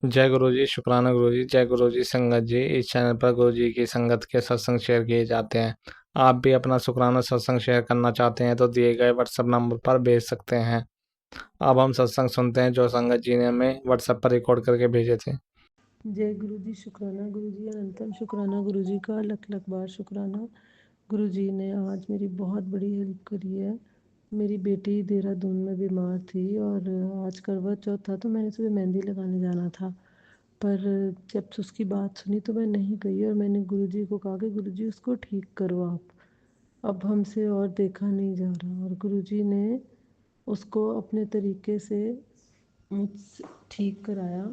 जय गुरु जी, शुक्राना गुरु जी। जय गुरु जी संगत जी। इस चैनल पर गुरु जी की संगत के सत्संग शेयर किए जाते हैं। आप भी अपना शुक्राना सत्संग शेयर करना चाहते हैं तो दिए गए व्हाट्सएप नंबर पर भेज सकते हैं। अब हम सत्संग सुनते हैं जो संगत जी ने हमें व्हाट्सएप पर रिकॉर्ड करके भेजे थे। जय गुरु जी, शुक्राना गुरु जी, अनंतम शुक्राना गुरु जी का, लख लख बार शुक्राना। गुरु जी ने आज मेरी बहुत बड़ी हेल्प करी है। मेरी बेटी देहरादून में बीमार थी और आज करवा चौथ था तो मैंने सुबह मेहंदी लगाने जाना था, पर जब उसकी बात सुनी तो मैं नहीं गई और मैंने गुरु जी को कहा कि गुरु जी उसको ठीक करो आप, अब हमसे और देखा नहीं जा रहा। और गुरु जी ने उसको अपने तरीके से मुझसे ठीक कराया।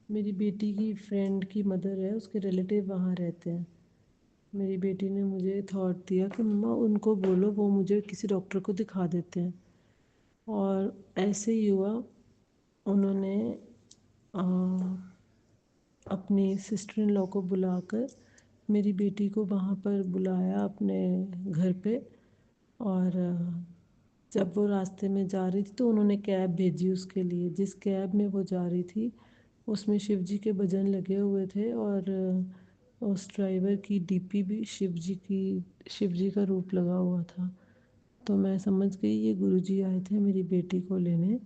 मेरी बेटी की फ्रेंड की मदर है, उसके रिलेटिव वहाँ रहते हैं। मेरी बेटी ने मुझे थॉट दिया कि मम्मा उनको बोलो वो मुझे किसी डॉक्टर को दिखा देते हैं, और ऐसे ही हुआ। उन्होंने आ, अपनी सिस्टर इन लॉ को बुलाकर मेरी बेटी को वहाँ पर बुलाया अपने घर पे। और जब वो रास्ते में जा रही थी तो उन्होंने कैब भेजी उसके लिए। जिस कैब में वो जा रही थी उसमें शिव जी के भजन लगे हुए थे, और उस ड्राइवर की डीपी भी शिव जी का रूप लगा हुआ था। तो मैं समझ गई ये गुरु जी आए थे मेरी बेटी को लेने,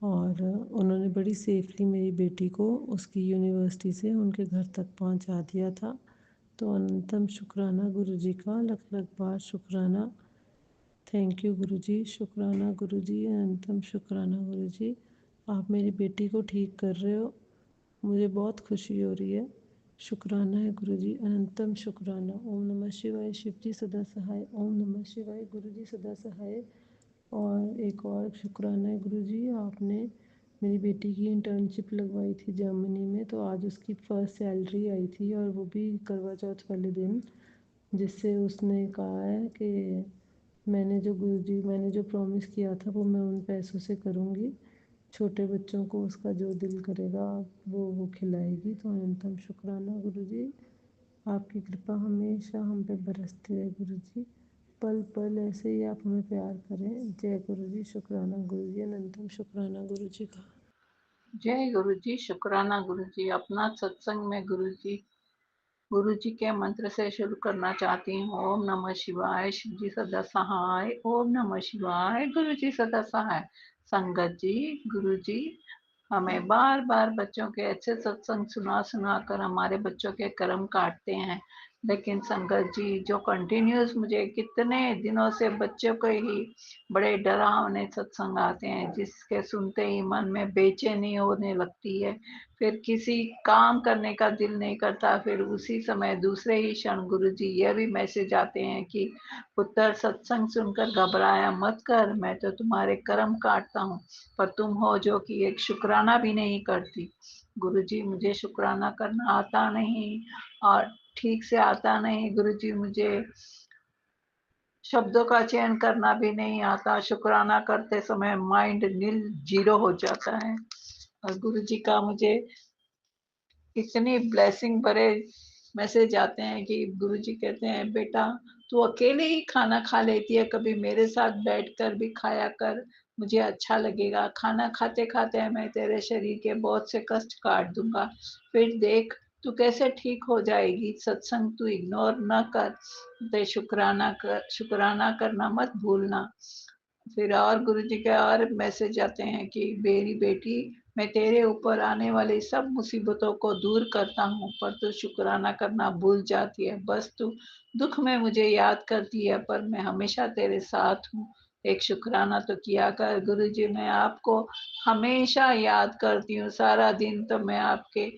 और उन्होंने बड़ी सेफली मेरी बेटी को उसकी यूनिवर्सिटी से उनके घर तक पहुंचा दिया था। तो अनंतम शुक्राना गुरु जी का, लख लख बार शुक्राना। थैंक यू गुरु जी, शुक्राना गुरु जी, अनंतम शुक्राना गुरु जी। आप मेरी बेटी को ठीक कर रहे हो, मुझे बहुत खुशी हो रही है। शुक्राना है गुरु जी, अनंतम शुक्राना। ओम नमः शिवाय। शिव जी सदा सहाय। ओम नमः शिवाय। गुरु जी सदा सहाय। और एक और शुक्राना है गुरु जी, आपने मेरी बेटी की इंटर्नशिप लगवाई थी जर्मनी में, तो आज उसकी फर्स्ट सैलरी आई थी और वो भी करवा चौथ वाले दिन, जिससे उसने कहा है कि मैंने जो प्रॉमिस किया था वो मैं उन पैसों से करूँगी। छोटे बच्चों को उसका जो दिल करेगा वो खिलाएगी। तो अनंतम शुक्राना गुरु जी, आपकी कृपा हमेशा हम पे बरसती रहे गुरु जी। पल पल ऐसे ही आप हमें प्यार करें। जय गुरु जी, शुक्राना गुरु जी, अनंतम शुक्राना गुरु जी का। जय गुरु जी, शुक्राना गुरु जी। अपना सत्संग में गुरु जी के मंत्र से शुरू करना चाहती हूँ। ओम नमः शिवाय। शिव जी सदा सहाय। ओम नमः शिवाय। गुरु जी सदा सहाय। संगत जी, गुरु जी हमें बार बार बच्चों के अच्छे सत्संग सुना सुना कर हमारे बच्चों के कर्म काटते हैं, लेकिन संगत जी जो कंटिन्यूस मुझे कितने दिनों से बच्चों के ही बड़े डरावने सत्संग आते हैं जिसके सुनते ही मन में बेचैनी होने लगती है, फिर किसी काम करने का दिल नहीं करता। फिर उसी समय दूसरे ही क्षण गुरु जी ये भी मैसेज आते हैं कि पुत्र सत्संग सुनकर घबराया मत कर, मैं तो तुम्हारे कर्म काटता हूँ, पर तुम हो जो कि एक शुक्राना भी नहीं करती। गुरु जी मुझे शुक्राना करना आता नहीं, और ठीक से आता नहीं। गुरु जी मुझे शब्दों का चयन करना भी नहीं आता। शुक्राना करते समय माइंड नील जीरो हो जाता है। और गुरु जी का मुझे इतनी ब्लेसिंग भरे मैसेज आते हैं कि गुरु जी कहते हैं बेटा तू अकेले ही खाना खा लेती है, कभी मेरे साथ बैठकर भी खाया कर, मुझे अच्छा लगेगा। खाना खाते खाते मैं तेरे शरीर के बहुत से कष्ट काट दूंगा, फिर देख तू कैसे ठीक हो जाएगी। सत्संग तू इग्नोर न कर, ते शुक्राना करना मत भूलना। फिर और गुरु जी के और मैसेज आते हैं कि मेरी बेटी मैं तेरे ऊपर आने वाली सब मुसीबतों को दूर करता हूँ, पर तू शुक्राना करना भूल जाती है। बस तू दुख में मुझे याद करती है, पर मैं हमेशा तेरे साथ हूँ। एक शुक्राना तो किया कर। गुरु जी मैं आपको हमेशा याद करती हूँ, सारा दिन तो मैं आपके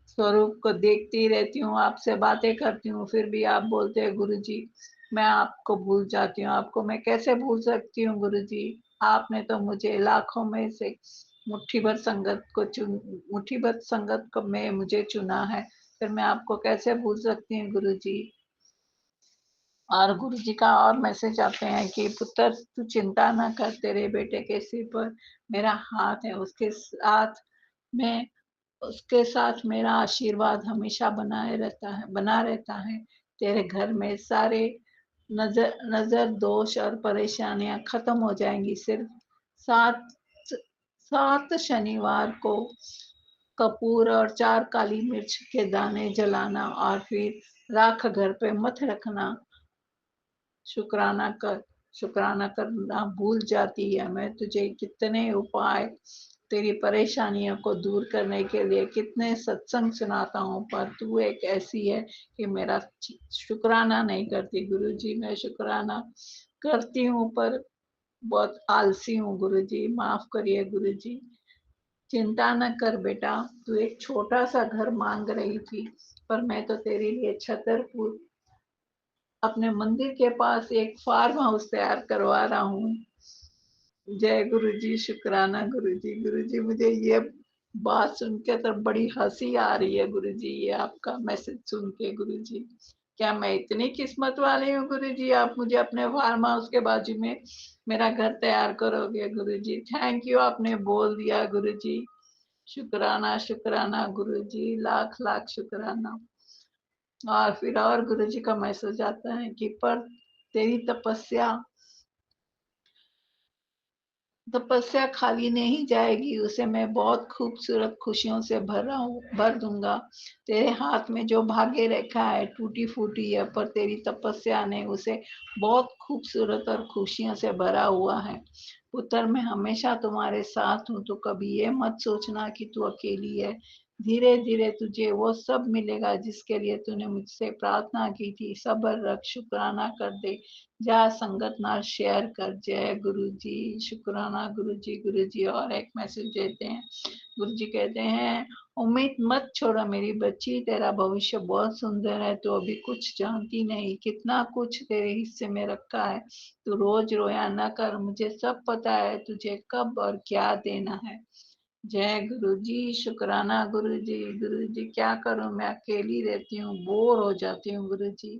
स्वरूप को देखती रहती हूँ, आपसे बातें करती हूँ, फिर भी आप बोलते हैं गुरु जी मैं आपको भूल जाती हूँ। आपको मैं कैसे भूल सकती हूँ गुरु जी, आपने तो मुझे लाखों में से मुट्ठी भर संगत को चुन मुट्ठी भर संगत को में मुझे चुना है, फिर मैं आपको कैसे भूल सकती हूँ गुरु जी। और गुरु जी का और मैसेज आते हैं कि पुत्र तू चिंता ना कर, तेरे बेटे के सिर पर मेरा हाथ है, में उसके साथ मेरा आशीर्वाद हमेशा बना रहता है। तेरे घर में सारे नजर नजर दोष और परेशानियां खत्म हो जाएंगी। सिर्फ सात सात शनिवार को कपूर और 4 काली मिर्च के दाने जलाना और फिर राख घर पे मत रखना। शुक्राना करना भूल जाती है। मैं तुझे कितने उपाय तेरी परेशानियों को दूर करने के लिए कितने सत्संग सुनाता हूँ, पर तू एक ऐसी है कि मेरा शुक्राना नहीं करती। गुरुजी मैं शुक्राना करती हूँ पर बहुत आलसी हूँ गुरुजी, माफ करिए गुरुजी। चिंता न कर बेटा, तू एक छोटा सा घर मांग रही थी, पर मैं तो तेरे लिए छतरपुर अपने मंदिर के पास एक फार्म हाउस तैयार करवा रहा हूँ। जय गुरुजी, शुक्राना गुरुजी। गुरुजी मुझे ये बात सुन के तो बड़ी हंसी आ रही है गुरुजी, ये आपका मैसेज सुन के गुरुजी। क्या मैं इतनी किस्मत वाली हूँ गुरुजी, आप मुझे अपने फार्म हाउस के बाजू में मेरा घर तैयार करोगे गुरुजी। थैंक यू, आपने बोल दिया गुरुजी। शुक्राना शुक्राना गुरुजी, लाख लाख शुक्राना। और फिर और गुरुजी का मैसेज आता है कि पर तेरी तपस्या खाली नहीं जाएगी, उसे मैं बहुत खूबसूरत खुशियों से भर दूंगा। तेरे हाथ में जो भाग्य रेखा है टूटी फूटी है, पर तेरी तपस्या ने उसे बहुत खूबसूरत और खुशियों से भरा हुआ है। पुत्र मैं हमेशा तुम्हारे साथ हूँ, तो कभी ये मत सोचना कि तू अकेली है। धीरे धीरे तुझे वो सब मिलेगा जिसके लिए तूने मुझसे प्रार्थना की थी। सब्र रख, शुक्राना कर दे, जा संगत नाल शेयर कर। जय गुरु जी, शुक्राना गुरु जी। गुरु जी और एक मैसेज देते हैं। गुरु जी कहते हैं, उम्मीद मत छोड़ो मेरी बच्ची, तेरा भविष्य बहुत सुंदर है। तो अभी कुछ जानती नहीं, कितना कुछ तेरे हिस्से में रखा है। तू रोज रोया न कर, मुझे सब पता है तुझे कब और क्या देना है। जय गुरु जी, शुक्राना गुरु जी। गुरु जी क्या करूं, मैं अकेली रहती हूँ, बोर हो जाती हूँ गुरु जी,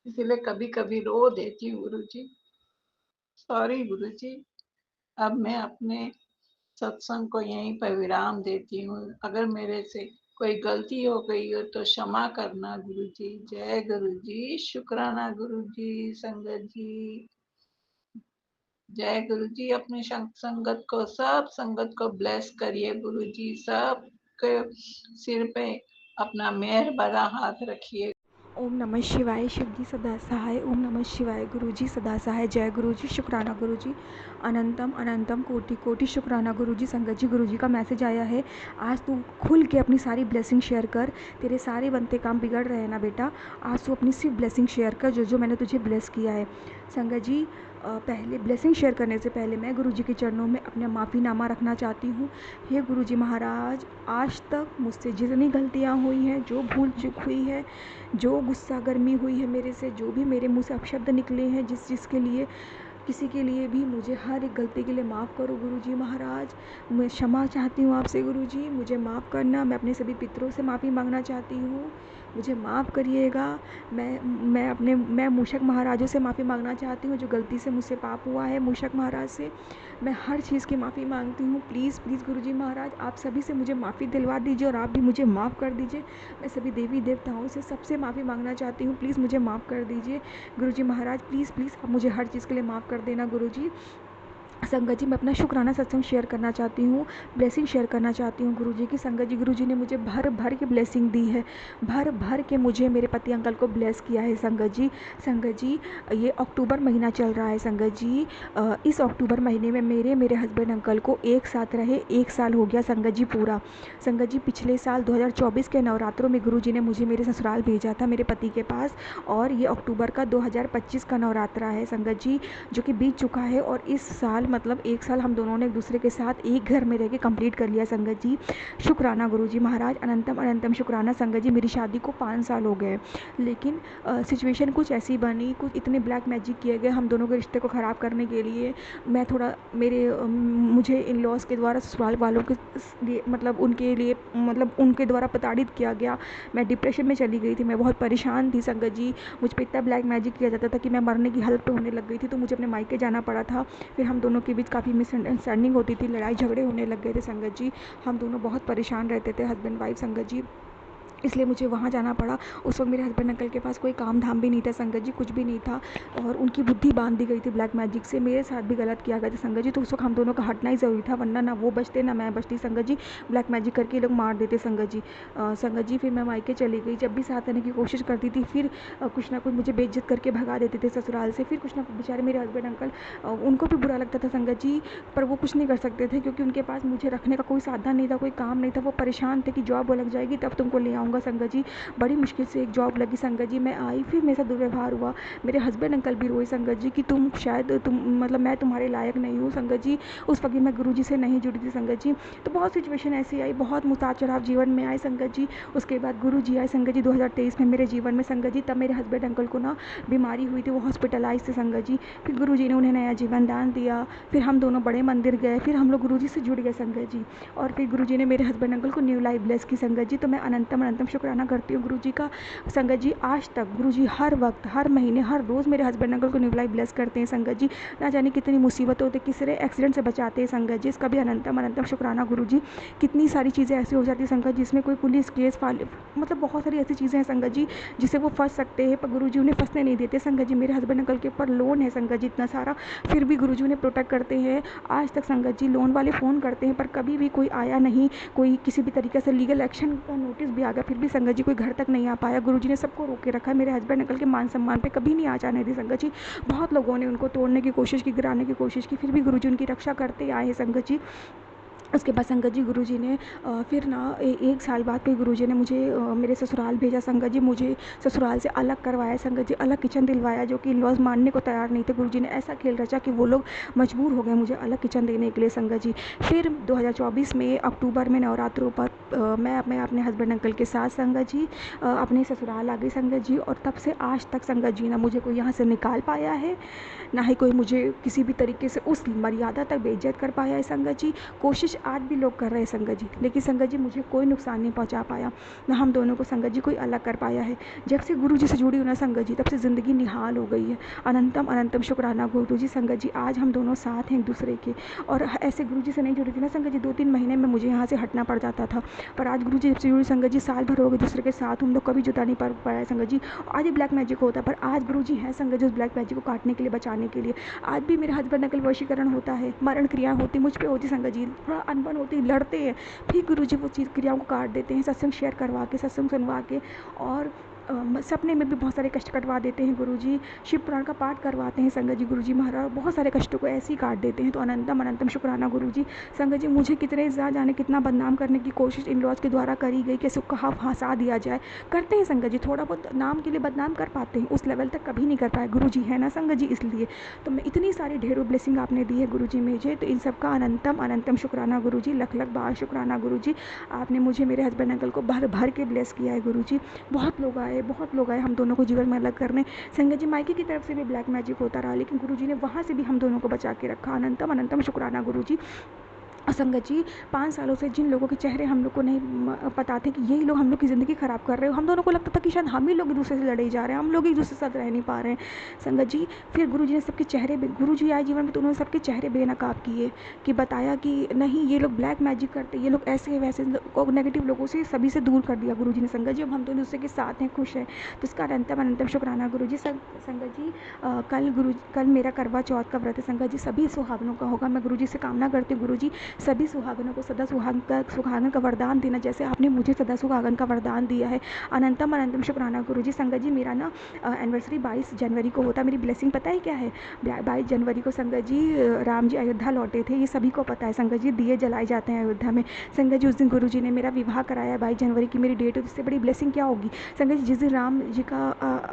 इसलिए कभी कभी रो देती हूँ गुरु जी। सॉरी गुरु जी। अब मैं अपने सत्संग को यहीं पर विराम देती हूँ। अगर मेरे से कोई गलती हो गई हो तो क्षमा करना गुरु जी। जय गुरु जी, शुक्राना गुरु जी। संगत जी, जय गुरु जी। अपने संगत को, सब संगत को ब्लेस करिए गुरु जी। सब के सिर पे अपना मेहर भरा हाथ रखिए। ओम नमः शिवाय। शिव जी सदा सहाय। ओम नमः शिवाय। गुरु जी सदा सहाय। जय गुरु जी, शुक्राना गुरु जी। अनंतम अनंतम कोटि कोटि शुक्राना गुरु जी। संगत जी, गुरु जी का मैसेज आया है, आज तू खुल के अपनी सारी ब्लेसिंग शेयर कर। तेरे सारे बनते काम बिगड़ रहे हैं ना बेटा, आज तू अपनी सिर्फ ब्लेसिंग शेयर कर, जो जो मैंने तुझे ब्लेस किया है। संगत जी, पहले ब्लेसिंग शेयर करने से पहले मैं गुरु जी के चरणों में अपना माफ़ीनामा रखना चाहती हूँ। हे गुरु जी महाराज, आज तक मुझसे जितनी गलतियाँ हुई हैं, जो भूल चूक हुई है, जो गुस्सा गर्मी हुई है मेरे से, जो भी मेरे मुंह से अपशब्द निकले हैं, जिसके लिए किसी के लिए भी, मुझे हर एक गलती के लिए माफ़ करो गुरुजी महाराज। मैं क्षमा चाहती हूँ आपसे गुरुजी, मुझे माफ़ करना। मैं अपने सभी पितरों से माफ़ी मांगना चाहती हूँ, मुझे माफ़ करिएगा। मैं मूषक महाराजों से माफ़ी मांगना चाहती हूँ, जो गलती से मुझसे पाप हुआ है मूषक महाराज से। मैं हर चीज़ की माफ़ी मांगती हूँ। प्लीज़ प्लीज़ गुरुजी महाराज, आप सभी से मुझे माफ़ी दिलवा दीजिए और आप भी मुझे माफ़ कर दीजिए। मैं सभी देवी देवताओं से सबसे माफ़ी मांगना चाहती हूँ, प्लीज़ मुझे माफ़ कर दीजिए गुरुजी महाराज। प्लीज़ प्लीज़ आप मुझे हर चीज़ के लिए माफ़ कर देना गुरुजी। संगत जी, मैं अपना शुक्राना सत्संग शेयर करना चाहती हूँ, ब्लेसिंग शेयर करना चाहती हूँ गुरुजी की। संगत जी, गुरुजी ने मुझे भर भर के ब्लेसिंग दी है, भर भर के मुझे मेरे पति अंकल को ब्लेस किया है संगत जी, ये अक्टूबर महीना चल रहा है संगत जी। इस अक्टूबर महीने में मेरे हस्बैंड अंकल को एक साथ रहे 1 साल हो गया संगत जी पूरा। संगत जी, पिछले साल 2024 के नवरात्रों में गुरुजी ने मुझे मेरे ससुराल भेजा था, मेरे पति के पास, और ये अक्टूबर का 2025 का नवरात्रा है संगत जी, जो कि बीत चुका है। और इस साल मतलब 1 साल हम दोनों ने एक दूसरे के साथ एक घर में रह के कंप्लीट कर लिया संगत जी। शुक्राना गुरुजी महाराज, अनंतम अनंतम शुक्राना संगत जी। मेरी शादी को 5 साल हो गए, लेकिन सिचुएशन कुछ ऐसी बनी, कुछ इतने ब्लैक मैजिक किए गए हम दोनों के रिश्ते को ख़राब करने के लिए। मैं थोड़ा मुझे इन लॉज के द्वारा, ससुराल वालों के लिए, मतलब उनके लिए, मतलब उनके द्वारा प्रताड़ित किया गया। मैं डिप्रेशन में चली गई थी, मैं बहुत परेशान थी संगत जी। मुझ पर इतना ब्लैक मैजिक किया जाता था कि मैं मरने की हालत पे होने लग गई थी, तो मुझे अपने मायके जाना पड़ा था। फिर हम दोनों के बीच काफ़ी मिसअंडरस्टैंडिंग होती थी, लड़ाई झगड़े होने लग गए थे संगत जी। हम दोनों बहुत परेशान रहते थे, हस्बैंड वाइफ संगत जी। इसलिए मुझे वहाँ जाना पड़ा। उस वक्त मेरे हस्बैंड अंकल के पास कोई काम धाम भी नहीं था संगत जी, कुछ भी नहीं था, और उनकी बुद्धि बांध दी गई थी ब्लैक मैजिक से। मेरे साथ भी गलत किया गया था संगत जी, तो उस वक्त हम दोनों का हटना ही ज़रूरी था, वरना ना वो बचते ना मैं बचती संगत जी। ब्लैक मैजिक करके ये लोग मार देते संगत जी। संगत जी फिर मैं मायके चली गई। जब भी साथ आने की कोशिश करती थी फिर कुछ ना कुछ मुझे बेइज्जत करके भगा देते थे ससुराल से। फिर कुछ ना कुछ बेचारे मेरे हस्बैंड अंकल, उनको भी बुरा लगता था संगत जी, पर वो कुछ नहीं कर सकते थे क्योंकि उनके पास मुझे रखने का कोई साधन नहीं था, कोई काम नहीं था। वो परेशान थे कि जॉब लग जाएगी तब तुमको ले आऊँगा संगत जी। बड़ी मुश्किल से एक जॉब लगी संगत जी, मैं आई, फिर मेरे साथ दुर्व्यवहार हुआ। मेरे हस्बैंड अंकल भी रोए संगत जी कि तुम शायद मतलब मैं तुम्हारे लायक नहीं हूँ संगत जी। उस वक्त मैं गुरुजी से नहीं जुड़ी थी संगत जी। तो बहुत सिचुएशन ऐसी आई, बहुत उतार चढ़ाव जीवन में आए संगत जी। उसके बाद गुरुजी आए संगत जी 2023 में मेरे जीवन में संगत जी। तब मेरे हस्बैंड अंकल को ना बीमारी हुई थी, वो हॉस्पिटलाइज थे संगत जी। फिर गुरुजी ने उन्हें नया जीवन दान दिया। फिर हम दोनों बड़े मंदिर गए, फिर हम लोग गुरुजी से जुड़ गए संगत जी। और फिर गुरुजी ने मेरे हस्बैंड अंकल को न्यू लाइफ ब्लेस की संगत जी। तो मैं अनंतम अनंतम शुक्राना करती हूँ गुरुजी का संगत जी। आज तक गुरुजी हर वक्त, हर महीने, हर रोज़ मेरे हस्बैंड अंकल को न्यू लाइफ ब्लेस करते हैं संगत जी। ना जाने कितनी मुसीबतें होती, किसी एक्सीडेंट से बचाते हैं संगत जी। इसका भी अनंतम अनंतम शुक्राना गुरुजी। कितनी सारी चीज़ें ऐसी हो जाती है संगत जी, जिसमें कोई पुलिस केस मतलब बहुत सारी ऐसी चीज़ें हैं संगत जी जिससे वो फंस सकते हैं, पर गुरुजी उन्हें फंसने नहीं देते संगत जी। मेरे हस्बैंड अंकल के ऊपर लोन है संगत जी इतना सारा, फिर भी गुरुजी उन्हें प्रोटेक्ट करते हैं। आज तक संगत जी लोन वाले फ़ोन करते हैं पर कभी भी कोई आया नहीं, कोई किसी भी तरीके से लीगल एक्शन का नोटिस भी आ गया फिर भी संगत जी कोई घर तक नहीं आ पाया। गुरुजी ने सबको रोक के रखा है, मेरे हस्बैंड अंकल के मान सम्मान पे कभी नहीं आ जाने दी संगत जी। बहुत लोगों ने उनको तोड़ने की कोशिश की, गिराने की कोशिश की, फिर भी गुरुजी उनकी रक्षा करते आए हैं संगत जी। उसके बाद संगत जी गुरुजी ने फिर ना एक साल बाद फिर गुरुजी ने मुझे मेरे ससुराल भेजा संगत जी। मुझे ससुराल से अलग करवाया संगत जी, अलग किचन दिलवाया, जो कि इन-लॉज़ मानने को तैयार नहीं थे। गुरुजी ने ऐसा खेल रचा कि वो लोग मजबूर हो गए मुझे अलग किचन देने के लिए संगत जी। फिर 2024 में अक्टूबर में नवरात्रों पर मैं अपने हस्बैंड अंकल के साथ संगत जी अपने ससुराल आ गई संगत जी। और तब से आज तक संगत जी ना मुझे कोई यहाँ से निकाल पाया है, ना ही कोई मुझे किसी भी तरीके से उस मर्यादा तक बेइज्जत कर पाया है संगत जी। कोशिश आज भी लोग कर रहे हैं संगत जी, लेकिन संगत जी मुझे कोई नुकसान नहीं पहुंचा पाया, ना हम दोनों को संगत जी कोई अलग कर पाया है। जब से गुरु जी से जुड़ी हूँ ना संगत जी, तब से ज़िंदगी निहाल हो गई है। अनंतम अनंतम शुक्राना गुरु जी संगत जी। आज हम दोनों साथ हैं एक दूसरे के, और ऐसे गुरु जी से नहीं जुड़ी थी ना संगत जी, 2-3 महीने में मुझे यहाँ से हटना पड़ जाता था। पर आज गुरु जी जब से जुड़ी संगत जी, साल भर हो गए दूसरे के साथ, हम लोग कभी जुदा नहीं पड़ पाया संगत जी। आज ही ब्लैक मैजिक होता है, पर आज गुरु जी हैं संगत जी उस ब्लैक मैजिक को काटने के लिए, बचाने के लिए। आज भी मेरे हस्बैंड अंकल वशीकरण होता है, मरण क्रिया होती मुझ पे होती संगत जी, थोड़ा अनबन होती, लड़ते हैं, फिर गुरुजी वो चीज़ क्रियाओं को काट देते हैं, सत्संग शेयर करवा के, सत्संग सुनवा के, और सपने में भी बहुत सारे कष्ट कटवा देते हैं गुरुजी। शिव पुराण का पाठ करवाते हैं संगत जी गुरुजी महाराज, बहुत सारे कष्टों को ऐसे ही काट देते हैं। तो अनंतम अनंतम शुक्राना गुरुजी संगत जी। मुझे कितने जाने कितना बदनाम करने की कोशिश इन लॉज के द्वारा करी गई, कैसे कहा फंसा दिया जाए, करते हैं संगत जी, थोड़ा बहुत नाम के लिए बदनाम कर पाते हैं, उस लेवल तक कभी नहीं कर पाए गुरुजी है ना संगत जी। इसलिए तो मैं इतनी सारी ढेरों ब्लेसिंग आपने दी है गुरुजी मुझे, तो इन सब का अनंतम अनंतम शुक्राना गुरुजी, लख लख बार शुक्राना गुरुजी। आपने मुझे मेरे हस्बैंड अंकल को भर भर के ब्लेस किया है गुरुजी। बहुत लोग आए हम दोनों को जीवन में अलग करने संगत जी। मायके की तरफ से भी ब्लैक मैजिक होता रहा, लेकिन गुरुजी ने वहाँ से भी हम दोनों को बचा के रखा। अनंतम अनंतम शुक्राना गुरुजी। संगत जी 5 सालों से जिन लोगों के चेहरे हम लोग को नहीं पता थे कि यही लोग हम लोग की ज़िंदगी ख़राब कर रहे हो, हम दोनों को लगता था कि शायद हम ही लोग एक दूसरे से लड़े जा रहे हैं, हम लोग एक दूसरे के साथ रह नहीं पा रहे हैं संगत जी। फिर गुरुजी ने सबके चेहरे, गुरुजी आए जीवन में तो उन्होंने सबके चेहरे बेनकाब किए, कि बताया कि नहीं ये लोग ब्लैक मैजिक करते, ये लोग ऐसे वैसे, नेगेटिव लोगों से सभी से दूर कर दिया गुरुजी ने संगत जी। अब हम दोनों दूसरे के साथ हैं, खुश हैं, तो इसका अनंतम अनंतम शुक्राना गुरुजी। संगत जी कल मेरा करवा चौथ का व्रत है संगत जी, सभी सुहागनों का होगा। मैं गुरुजी से कामना करती हूँ गुरुजी सभी सुहागनों को सदा सुहागन का वरदान देना, जैसे आपने मुझे सदा सुहागन का वरदान दिया है। अनंतम अनंतम शुक्राना गुरुजी। संगत जी मेरा ना एनिवर्सरी 22 जनवरी को होता है। मेरी ब्लेसिंग पता है क्या है? 22 जनवरी को संगत जी राम जी अयोध्या लौटे थे, ये सभी को पता है संगत जी, दिए जलाए जाते हैं अयोध्या में संगत जी। उस दिन गुरुजी ने मेरा विवाह कराया, 22 जनवरी की मेरी डेट है, इससे बड़ी ब्लेसिंग क्या होगी संगत जी। जिस दिन राम जी का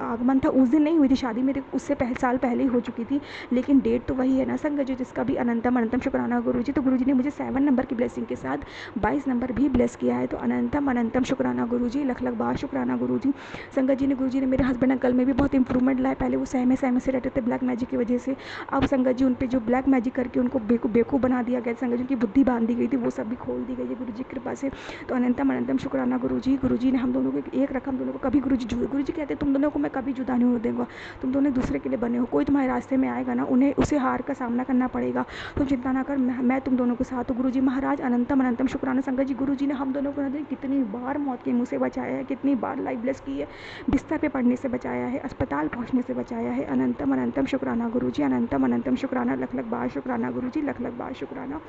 आगमन था उस दिन नहीं हुई थी शादी, मेरे उससे साल पहले ही हो चुकी थी, लेकिन डेट तो वही है ना संगत जी, जिसका भी अनंतम अनंतम शुक्राना गुरुजी। तो गुरुजी ने मुझे 7 नंबर की ब्लेसिंग के साथ 22 नंबर भी ब्लेस किया है, तो अनंतम अनंतम शुक्राना गुरुजी, लख लख बार शुक्राना गुरुजी। संगत जी ने गुरुजी ने मेरे हस्बैंड अंकल में भी बहुत इंप्रूवमेंट लाया। पहले वो सहमे से रहते थे ब्लैक मैजिक की वजह से, अब संगत जी उन पे जो ब्लैक मैजिक करके उनको बेवकूफ़ बना दिया गया, संगत जी उनकी बुद्धि बांध दी गई थी, वो सब भी खोल दी गई है गुरुजी की कृपा से। तो अनंतम अनंतम शुक्राना गुरुजी। गुरुजी ने हम दोनों को एक रखा, हम दोनों को कभी गुरुजी कहते तुम दोनों को मैं कभी जुदा नहीं होने दूंगा, तुम दोनों दूसरे के लिए बने हो, कोई तुम्हारे रास्ते में आएगा ना उन्हें उसे हार का सामना करना पड़ेगा, तुम चिंता ना कर, मैं तुम दोनों के साथ तो गुरुजी महाराज अनंतम अनंतम शुक्राना संगत जी। गुरुजी ने हम दोनों को कितनी बार मौत के मुंह से बचाया है, कितनी बार लाइफ ब्लेस की है, बिस्तर पे पड़ने से बचाया है, अस्पताल पहुंचने से बचाया है। अनंतम अनंतम शुक्राना गुरुजी, अनंतम अनंतम शुक्राना, लख लख बार शुक्राना गुरुजी, लख लख बार शुक्राना।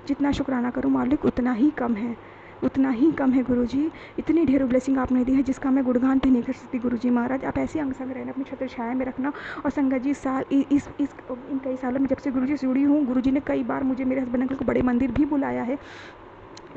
जितना शुक्राना करूँ मालिक उतना ही कम है, उतना ही कम है गुरुजी। इतनी ढेरों ब्लेसिंग आपने दी है जिसका मैं गुणगान भी नहीं कर सकती गुरुजी महाराज। आप ऐसे अंग संग रहना, अपनी छत्र छाया में रखना। और संगत जी इस इन कई सालों में जब से गुरुजी से जुड़ी हूँ, गुरुजी ने कई बार मुझे मेरे हस्बैंड अंकल को बड़े मंदिर भी बुलाया है,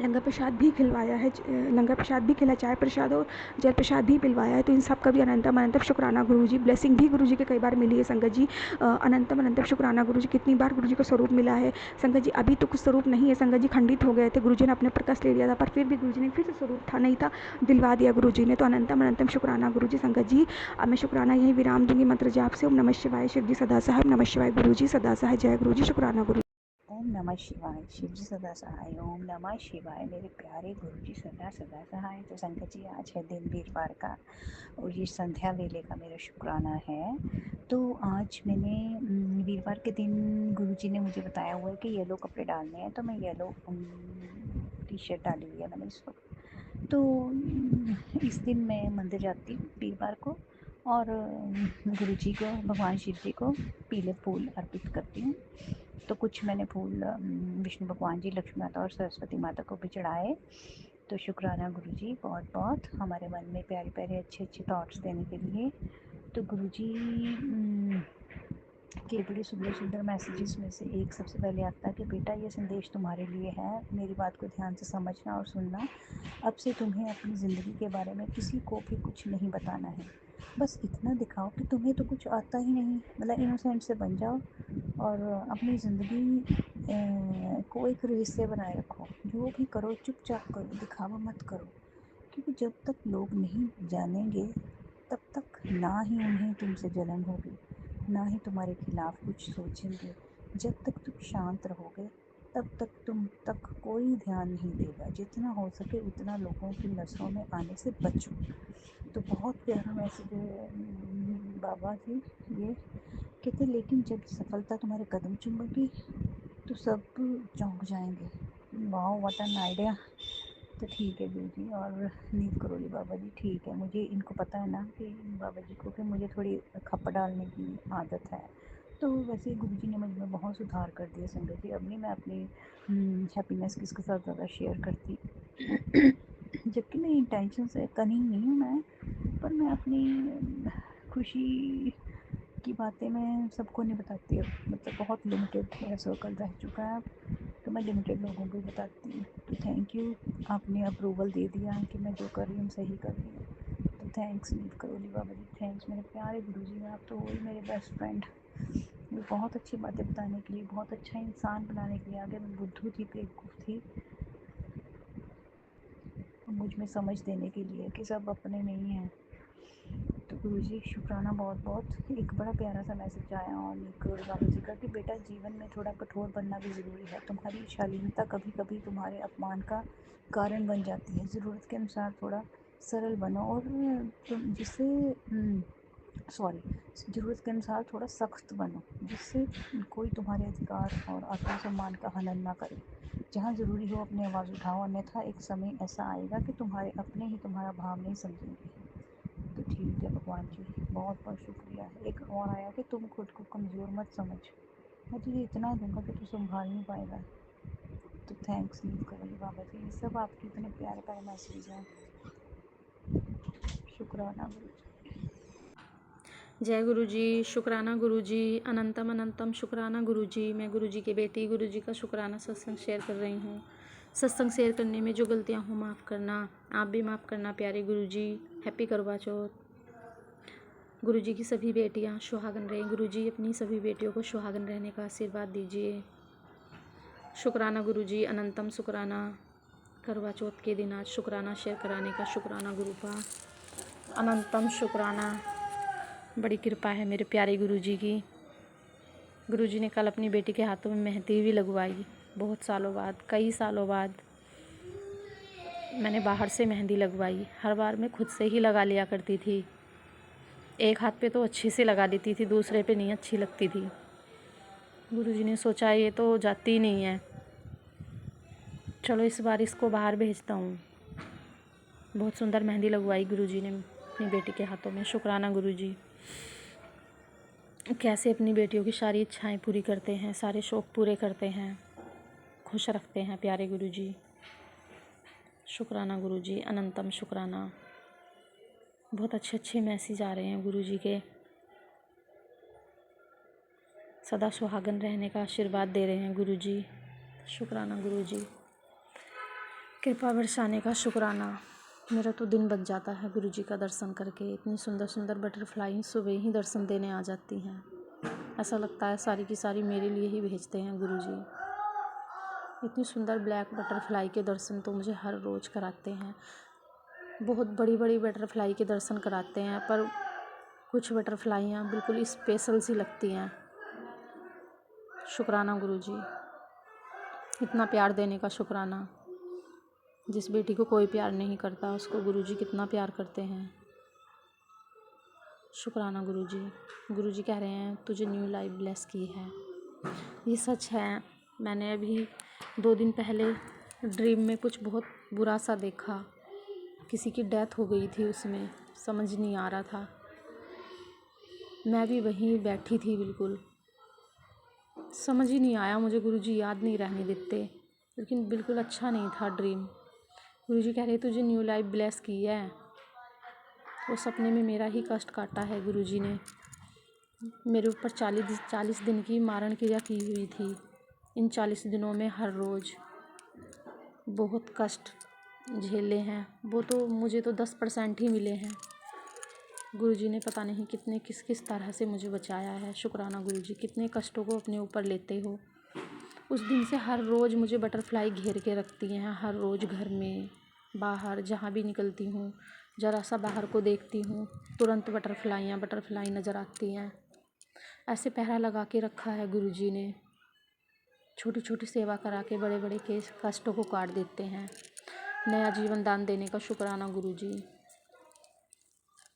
लंगर प्रसाद भी खिलवाया है, लंगर प्रसाद भी खिला, चाय प्रसाद और जल प्रसाद भी पिलवाया है। तो इन सब का भी अनंतम अनंतम शुक्राना गुरुजी। ब्लेसिंग भी गुरुजी के कई बार मिली है संगत जी। अनंतम अनंतम शुक्राना गुरुजी। कितनी बार गुरुजी को स्वरूप मिला है संगत जी। अभी तो कुछ स्वरूप नहीं है संगत जी, खंडित हो गए थे, गुरुजी ने अपने प्रकाश ले लिया था, पर फिर भी गुरुजी ने फिर से स्वरूप था नहीं था दिलवा दिया गुरुजी ने। तो अनंतम अनंतम शुक्राना गुरुजी संगत जी। अब मैं शुक्राना यही विराम दूंगी मंत्र जाप से। ओम नमः शिवाय, शिव जी सदा साहब, नमः शिवाय गुरुजी सदा सहाय, जय गुरुजी, शुक्राना गुरु। ओम नमः शिवाय, शिव जी सदा सहाय। ओम नमः शिवाय, मेरे प्यारे गुरु जी सदा सदा सहाय। तो संगत जी आज है दिन वीरवार का और ये संध्या वेले का मेरा शुक्राना है। तो आज मैंने वीरवार के दिन गुरु जी ने मुझे बताया हुआ है कि येलो कपड़े डालने हैं, तो मैं येलो टी शर्ट डाली हुई है मैंने इस वक्त। तो इस दिन मैं मंदिर जाती हूँ वीरवार को और गुरु जी को, भगवान शिव जी को पीले फूल अर्पित करती हूँ। तो कुछ मैंने फूल विष्णु भगवान जी, लक्ष्मी माता और सरस्वती माता को भी चढ़ाए। तो शुक्राना गुरुजी बहुत बहुत हमारे मन में प्यारे प्यारे अच्छे अच्छे थॉट्स देने के लिए। तो गुरुजी के बड़े सुंदर सुंदर मैसेजेस में से एक सबसे पहले आता है कि बेटा ये संदेश तुम्हारे लिए है, मेरी बात को ध्यान से समझना और सुनना। अब से तुम्हें अपनी ज़िंदगी के बारे में किसी को भी कुछ नहीं बताना है, बस इतना दिखाओ कि तुम्हें तो कुछ आता ही नहीं, मतलब इनोसेंट से बन जाओ और अपनी ज़िंदगी को एक रहस्य बनाए रखो। जो भी करो चुपचाप करो, दिखावा मत करो, क्योंकि जब तक लोग नहीं जानेंगे तब तक ना ही उन्हें तुमसे जलन होगी, ना ही तुम्हारे खिलाफ कुछ सोचेंगे। जब तक तुम शांत रहोगे तब तक तुम तक कोई ध्यान नहीं देगा। जितना हो सके उतना लोगों की नज़रों में आने से बचो। तो बहुत प्यारा मैसेज है बाबा जी ये कहते, लेकिन जब सफलता तुम्हारे कदम चूमेगी तो सब चौंक जाएंगे। वाह व्हाट एन आइडिया। तो ठीक है गुरु जी, और नींद करो जी बाबा जी। ठीक है, मुझे इनको पता है ना कि बाबा जी को कि मुझे थोड़ी खप्पा डालने की आदत है। तो वैसे गुरु जी ने मुझ में बहुत सुधार कर दिया संगत जी। अब नहीं मैं अपनी हैप्पीनेस किसके साथ ज़्यादा शेयर करती, जबकि मेरी इंटेंशन से कनिंग नहीं हूँ मैं, पर मैं अपनी खुशी की बातें मैं सबको नहीं बताती अब, मतलब बहुत लिमिटेड मेरा सर्कल रह चुका है अब, तो मैं लिमिटेड लोगों को बताती हूँ। तो थैंक यू, आपने अप्रूवल दे दिया कि मैं जो कर रही हूँ सही कर रही हूँ। तो थैंक्स नीड करो जी बाबा जी, थैंक्स मेरे प्यारे गुरु जी, आप तो वही मेरे बेस्ट फ्रेंड, वो बहुत अच्छी बातें बताने के लिए, बहुत अच्छा इंसान बनाने के लिए आगे। मैं बुद्धू थी, बेवकूफ़ थी, मुझ में समझ देने के लिए कि सब अपने नहीं हैं। तो गुरुजी शुक्राना बहुत बहुत। एक बड़ा प्यारा सा मैसेज आया और निकोल बाबा जी का कि बेटा जीवन में थोड़ा कठोर बनना भी ज़रूरी है। तुम्हारी शालीनता कभी कभी तुम्हारे अपमान का कारण बन जाती है। ज़रूरत के अनुसार थोड़ा सरल बनो और तुम जिससे ज़रूरत के अनुसार थोड़ा सख्त बनो, जिससे कोई तुम्हारे अधिकार और आत्मसम्मान का हनन ना करे। जहाँ ज़रूरी हो अपनी आवाज़ उठाओ, अन्यथा एक समय ऐसा आएगा कि तुम्हारे अपने ही तुम्हारा भाव नहीं समझेंगे। तो ठीक है भगवान जी, बहुत बहुत शुक्रिया। एक और आया कि तुम खुद को कमज़ोर मत समझ, मैं तुझे इतना दूंगा कि तू संभाल नहीं पाएगा। तो थैंक्स लीव करोगे बाबा जी, ये सब आपके इतने प्यारे प्यारे मैसेज हैं। शुक्राना गुरु जी। जय गुरु जी, शुक्राना गुरु जी, अनंतम अनंतम शुक्राना गुरु जी। मैं गुरु जी की बेटी, गुरु जी का शुक्राना सत्संग शेयर कर रही हूँ। सत्संग शेयर करने में जो गलतियाँ हों माफ़ करना, आप भी माफ़ करना प्यारे गुरु जी। हैप्पी करवा चौथ। गुरु जी की सभी बेटियाँ सुहागन रहें। गुरु जी अपनी सभी बेटियों को सुहागन रहने का आशीर्वाद दीजिए। शुक्राना गुरु जी, अनंतम शुक्राना। करवा चौथ के दिन आज शुक्राना शेयर कराने का शुक्राना गुरु का, अनंतम शुक्राना। बड़ी कृपा है मेरे प्यारे गुरु जी की। गुरु जी ने कल अपनी बेटी के हाथों में मेहंदी भी लगवाई, बहुत सालों बाद, कई सालों बाद मैंने बाहर से मेहंदी लगवाई। हर बार मैं खुद से ही लगा लिया करती थी, एक हाथ पे तो अच्छे से लगा लेती थी, दूसरे पे नहीं अच्छी लगती थी। गुरु जी ने सोचा ये तो जाती ही नहीं है, चलो इस बार इसको बाहर भेजता हूँ। बहुत सुंदर मेहंदी लगवाई गुरुजी ने अपनी बेटी के हाथों में। शुक्राना गुरुजी, कैसे अपनी बेटियों की सारी इच्छाएं पूरी करते हैं, सारे शौक़ पूरे करते हैं, खुश रखते हैं प्यारे गुरुजी। शुक्राना गुरुजी, अनंतम शुक्राना। बहुत अच्छे अच्छे मैसेज आ रहे हैं गुरुजी के। सदा सुहागन रहने का आशीर्वाद दे रहे हैं गुरुजी। शुक्राना गुरुजी, कृपा बरसाने का शुक्राना। मेरा तो दिन बच जाता है गुरुजी का दर्शन करके। इतनी सुंदर सुंदर बटरफ्लाई सुबह ही दर्शन देने आ जाती हैं। ऐसा लगता है सारी की सारी मेरे लिए ही भेजते हैं गुरुजी। इतनी सुंदर ब्लैक बटरफ्लाई के दर्शन तो मुझे हर रोज़ कराते हैं। बहुत बड़ी बड़ी बटरफ्लाई के दर्शन कराते हैं, पर कुछ बटरफ्लाइयाँ बिल्कुल स्पेशल सी लगती हैं। शुक्राना गुरुजी, इतना प्यार देने का शुक्राना। जिस बेटी को कोई प्यार नहीं करता उसको गुरुजी कितना प्यार करते हैं। शुक्राना गुरुजी। गुरुजी कह रहे हैं तुझे न्यू लाइफ ब्लेस की है। ये सच है। मैंने अभी 2 दिन पहले ड्रीम में कुछ बहुत बुरा सा देखा। किसी की डेथ हो गई थी, उसमें समझ नहीं आ रहा था। मैं भी वहीं बैठी थी, बिल्कुल समझ ही नहीं आया मुझे। गुरुजी याद नहीं रहने देते, लेकिन बिल्कुल अच्छा नहीं था ड्रीम। गुरुजी कह रहे तुझे न्यू लाइफ ब्लेस की है। वो सपने में मेरा ही कष्ट काटा है गुरुजी ने। मेरे ऊपर 40 दिन की मारण क्रिया की हुई थी। इन 40 दिनों में हर रोज़ बहुत कष्ट झेले हैं। वो तो मुझे तो 10% ही मिले हैं। गुरुजी ने पता नहीं कितने किस तरह से मुझे बचाया है। शुक्राना गुरुजी, कितने कष्टों को अपने ऊपर लेते हो। उस दिन से हर रोज़ मुझे बटरफ्लाई घेर के रखती हैं। हर रोज़ घर में बाहर जहाँ भी निकलती हूँ, ज़रा सा बाहर को देखती हूँ, तुरंत बटरफ्लाई नज़र आती हैं। ऐसे पहरा लगा के रखा है गुरुजी ने। छोटी छोटी सेवा करा के बड़े बड़े के कष्टों को काट देते हैं। नया जीवन दान देने का शुक्राना गुरुजी।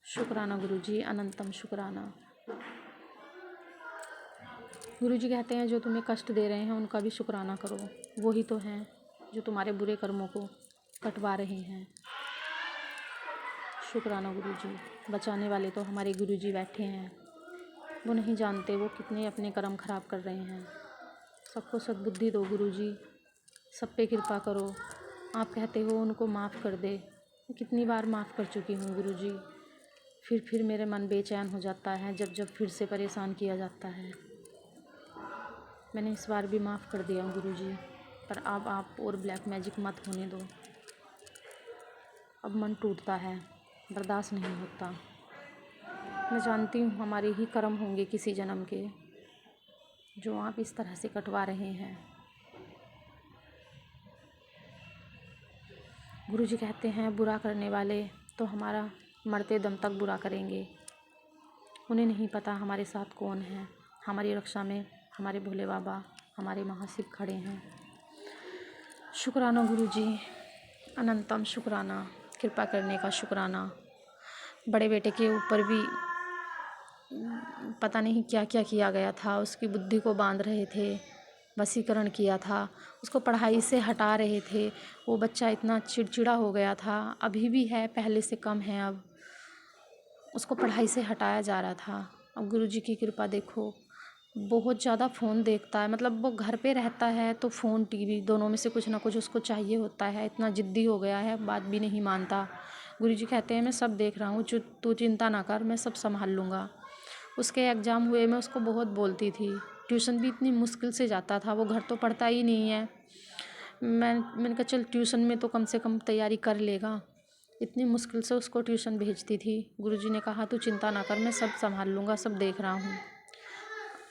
शुक्राना गुरुजी, अनंतम शुक्राना। गुरुजी कहते हैं जो तुम्हें कष्ट दे रहे हैं उनका भी शुक्राना करो। वो ही तो हैं जो तुम्हारे बुरे कर्मों को कटवा रहे हैं। शुक्राना गुरुजी। बचाने वाले तो हमारे गुरुजी बैठे हैं। वो नहीं जानते वो कितने अपने कर्म खराब कर रहे हैं। सबको सद्बुद्धि दो गुरुजी, सब पे कृपा करो। आप कहते हो उनको माफ़ कर दे। कितनी बार माफ़ कर चुकी हूँ गुरुजी, फिर मेरे मन बेचैन हो जाता है जब फिर से परेशान किया जाता है। मैंने इस बार भी माफ़ कर दिया गुरुजी, पर अब आप और ब्लैक मैजिक मत होने दो। अब मन टूटता है, बर्दाश्त नहीं होता। मैं जानती हूँ हमारे ही कर्म होंगे किसी जन्म के, जो आप इस तरह से कटवा रहे हैं। गुरुजी कहते हैं बुरा करने वाले तो हमारा मरते दम तक बुरा करेंगे। उन्हें नहीं पता हमारे साथ कौन है। हमारी रक्षा में हमारे भोले बाबा, हमारे महाशिव खड़े हैं। शुक्राना गुरुजी, अनंतम शुक्राना। कृपा करने का शुक्राना। बड़े बेटे के ऊपर भी पता नहीं क्या क्या किया गया था। उसकी बुद्धि को बांध रहे थे, वशीकरण किया था, उसको पढ़ाई से हटा रहे थे। वो बच्चा इतना चिड़चिड़ा हो गया था, अभी भी है, पहले से कम है। अब उसको पढ़ाई से हटाया जा रहा था। अब गुरुजी की कृपा देखो, बहुत ज़्यादा फ़ोन देखता है। मतलब वो घर पे रहता है तो फ़ोन टीवी दोनों में से कुछ ना कुछ उसको चाहिए होता है। इतना ज़िद्दी हो गया है, बात भी नहीं मानता। गुरुजी कहते हैं मैं सब देख रहा हूँ, तू चिंता ना कर, मैं सब संभाल लूँगा। उसके एग्ज़ाम हुए, मैं उसको बहुत बोलती थी। ट्यूशन भी इतनी मुश्किल से जाता था, वो घर तो पढ़ता ही नहीं है। मैंने कहा चल ट्यूशन में तो कम से कम तैयारी कर लेगा। इतनी मुश्किल से उसको ट्यूशन भेजती थी। गुरुजी ने कहा तू चिंता ना कर, मैं सब संभाल लूँगा, सब देख रहा हूँ।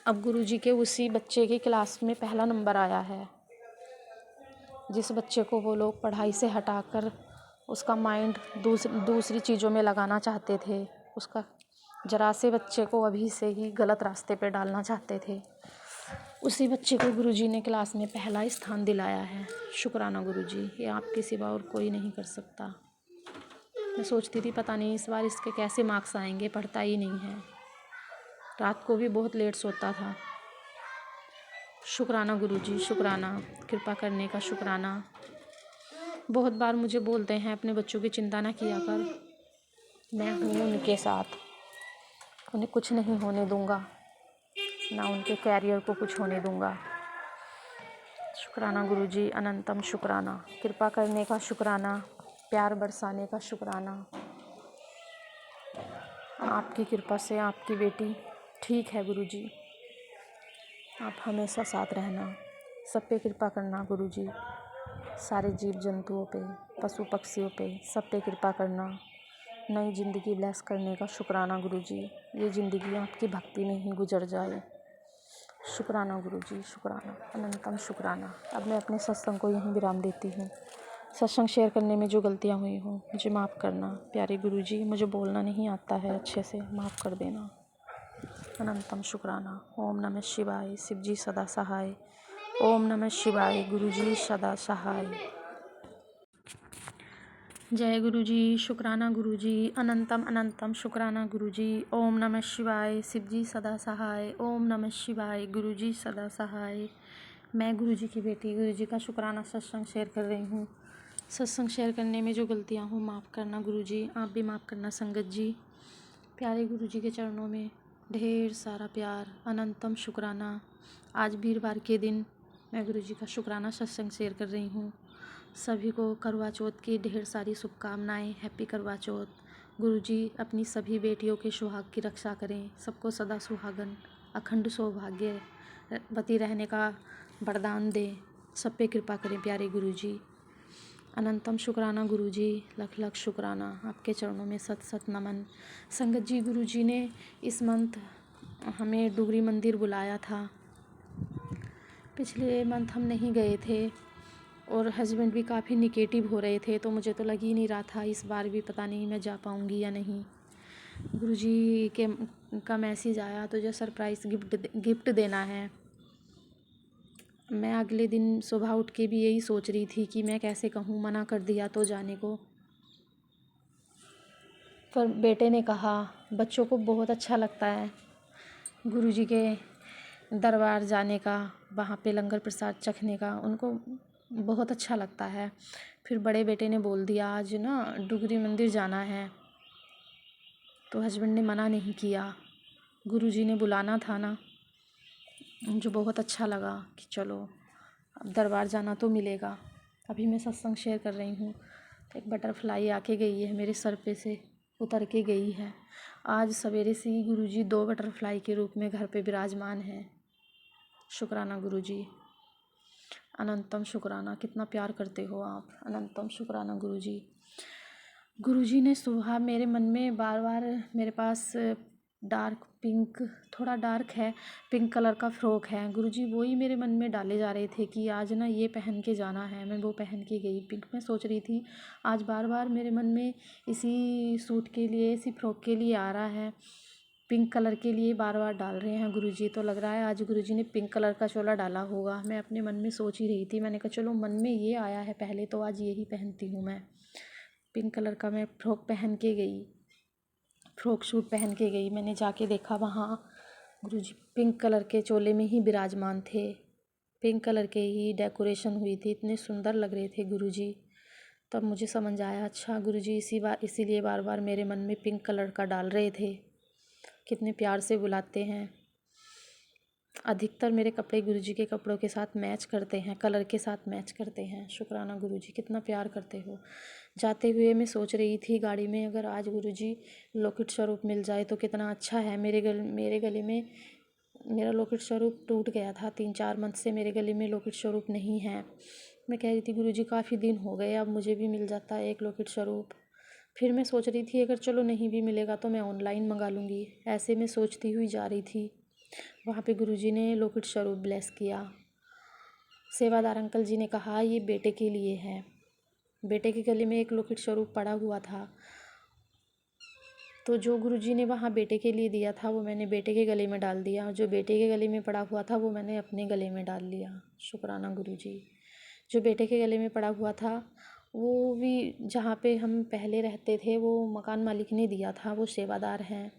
अब गुरुजी के उसी बच्चे की क्लास में पहला नंबर आया है। जिस बच्चे को वो लोग पढ़ाई से हटाकर उसका माइंड दूसरी चीज़ों में लगाना चाहते थे, उसका जरा से बच्चे को अभी से ही गलत रास्ते पे डालना चाहते थे, उसी बच्चे को गुरुजी ने क्लास में पहला स्थान दिलाया है। शुक्राना गुरुजी, ये आपके सिवा और कोई नहीं कर सकता। मैं सोचती थी पता नहीं इस बार इसके कैसे मार्क्स आएंगे, पढ़ता ही नहीं है। रात को भी बहुत लेट सोता था। शुक्राना गुरुजी, शुक्राना। कृपा करने का शुक्राना। बहुत बार मुझे बोलते हैं अपने बच्चों की चिंता ना किया कर, मैं हूँ उनके साथ, उन्हें कुछ नहीं होने दूंगा, ना उनके कैरियर को कुछ होने दूंगा। शुक्राना गुरुजी, अनंतम शुक्राना, कृपा करने का शुक्राना, प्यार बरसाने का शुक्राना। आपकी कृपा से आपकी बेटी ठीक है गुरुजी। आप हमेशा साथ रहना, सब पे कृपा करना गुरुजी, सारे जीव जंतुओं पे, पशु पक्षियों पे, सब पे कृपा करना। नई ज़िंदगी ब्लेस करने का शुक्राना गुरुजी। ये ज़िंदगी आपकी भक्ति में ही गुजर जाए। शुक्राना गुरुजी, शुक्राना, अनंतम शुक्राना। अब मैं अपने सत्संग को यहीं विराम देती हूँ। सत्संग शेयर करने में जो गलतियाँ हुई हों मुझे माफ़ करना। प्यारे गुरुजी, मुझे बोलना नहीं आता है अच्छे से, माफ़ कर देना। अनंतम शुक्राना। ओम नमः शिवाय, शिव जी सदा सहाय। ओम नमः शिवाय, गुरुजी सदा सहाय। जय गुरुजी, शुक्राना गुरुजी, अनंतम अनंतम शुक्राना गुरुजी। ओम नमः शिवाय, शिव जी सदा सहाय। ओम नमः शिवाय, गुरुजी सदा सहाय। मैं गुरुजी की बेटी गुरुजी का शुक्राना सत्संग शेयर कर रही हूँ। सत्संग शेयर करने में जो गलतियाँ हों माफ़ करना गुरुजी, आप भी माफ़ करना संगत जी। प्यारे गुरुजी के चरणों में ढेर सारा प्यार, अनंतम शुक्राना। आज वीरवार के दिन मैं गुरुजी का शुक्राना सत्संग शेयर कर रही हूँ। सभी को करवा चौथ की ढेर सारी शुभकामनाएं। हैप्पी करवा चौथ। गुरुजी अपनी सभी बेटियों के सुहाग की रक्षा करें, सबको सदा सुहागन अखंड सौभाग्यवती रहने का वरदान दें, सब पे कृपा करें प्यारे गुरुजी। अनंतम शुक्राना गुरुजी, लख लख शुक्राना। आपके चरणों में सत सत नमन। संगत जी, गुरुजी ने इस मंथ हमें डुगरी मंदिर बुलाया था। पिछले मंथ हम नहीं गए थे और हस्बैंड भी काफ़ी निगेटिव हो रहे थे, तो मुझे तो लग ही नहीं रहा था इस बार भी पता नहीं मैं जा पाऊँगी या नहीं। गुरुजी का मैसेज आया तो जो सरप्राइज़ गिफ्ट देना है। मैं अगले दिन सुबह उठ के भी यही सोच रही थी कि मैं कैसे कहूँ, मना कर दिया तो जाने को। पर बेटे ने कहा, बच्चों को बहुत अच्छा लगता है गुरुजी के दरबार जाने का, वहाँ पे लंगर प्रसाद चखने का, उनको बहुत अच्छा लगता है। फिर बड़े बेटे ने बोल दिया आज ना डुगरी मंदिर जाना है, तो हस्बैंड ने मना नहीं किया। गुरुजी ने बुलाना था ना, मुझे बहुत अच्छा लगा कि चलो अब दरबार जाना तो मिलेगा। अभी मैं सत्संग शेयर कर रही हूँ तो एक बटरफ्लाई आके गई है मेरे सर पे से उतर के गई है। आज सवेरे से ही गुरुजी 2 बटरफ्लाई के रूप में घर पे विराजमान हैं। शुक्राना गुरुजी, अनंतम शुक्राना। कितना प्यार करते हो आप। अनंतम शुक्राना गुरुजी। गुरुजी ने सुबह मेरे मन में बार बार, मेरे पास डार्क पिंक, थोड़ा डार्क है, पिंक कलर का फ़्रॉक है। गुरुजी वही मेरे मन में डाले जा रहे थे कि आज ना ये पहन के जाना है। मैं वो पहन के गई। पिंक में सोच रही थी। आज बार बार मेरे मन में इसी सूट के लिए, इसी फ़्रॉक के लिए आ रहा है, पिंक कलर के लिए बार बार डाल रहे हैं गुरुजी। तो लग रहा है आज गुरुजी ने पिंक कलर का चोला डाला होगा। मैं अपने मन में सोच ही रही थी। मैंने कहा चलो मन में ये आया है पहले, तो आज यही पहनती हूँ मैं। पिंक कलर का मैं फ़्रॉक पहन के गई, फ़्रॉक सूट पहन के गई। मैंने जाके देखा वहाँ गुरुजी पिंक कलर के चोले में ही विराजमान थे, पिंक कलर के ही डेकोरेशन हुई थी, इतने सुंदर लग रहे थे गुरुजी। तब मुझे समझ आया, अच्छा गुरुजी इसीलिए बार बार मेरे मन में पिंक कलर का डाल रहे थे। कितने प्यार से बुलाते हैं। अधिकतर मेरे कपड़े गुरुजी के कपड़ों के साथ मैच करते हैं, कलर के साथ मैच करते हैं। शुक्राना गुरुजी, कितना प्यार करते हो। जाते हुए मैं सोच रही थी गाड़ी में, अगर आज गुरुजी लॉकेट स्वरूप मिल जाए तो कितना अच्छा है। मेरे गले में मेरा लॉकेट स्वरूप टूट गया था। 3-4 मंथ से मेरे गले में लॉकेट स्वरूप नहीं है। मैं कह रही थी गुरुजी काफ़ी दिन हो गए, अब मुझे भी मिल जाता है एक लॉकेट स्वरूप। फिर मैं सोच रही थी अगर चलो नहीं भी मिलेगा तो मैं ऑनलाइन मंगा लूँगी। ऐसे में सोचती हुई जा रही थी। वहाँ पे गुरुजी ने लॉकेट स्वरूप ब्लेस किया। सेवादार अंकल जी ने कहा ये बेटे के लिए है। बेटे के गले में एक लॉकेट स्वरूप पड़ा हुआ था, तो जो गुरुजी ने वहाँ बेटे के लिए दिया था वो मैंने बेटे के गले में डाल दिया, और जो बेटे के गले में पड़ा हुआ था वो मैंने अपने गले में डाल लिया। शुक्राना गुरुजी। जो बेटे के गले में पड़ा हुआ था वो भी जहाँ पे हम पहले रहते थे वो मकान मालिक ने दिया था, वो सेवादार हैं,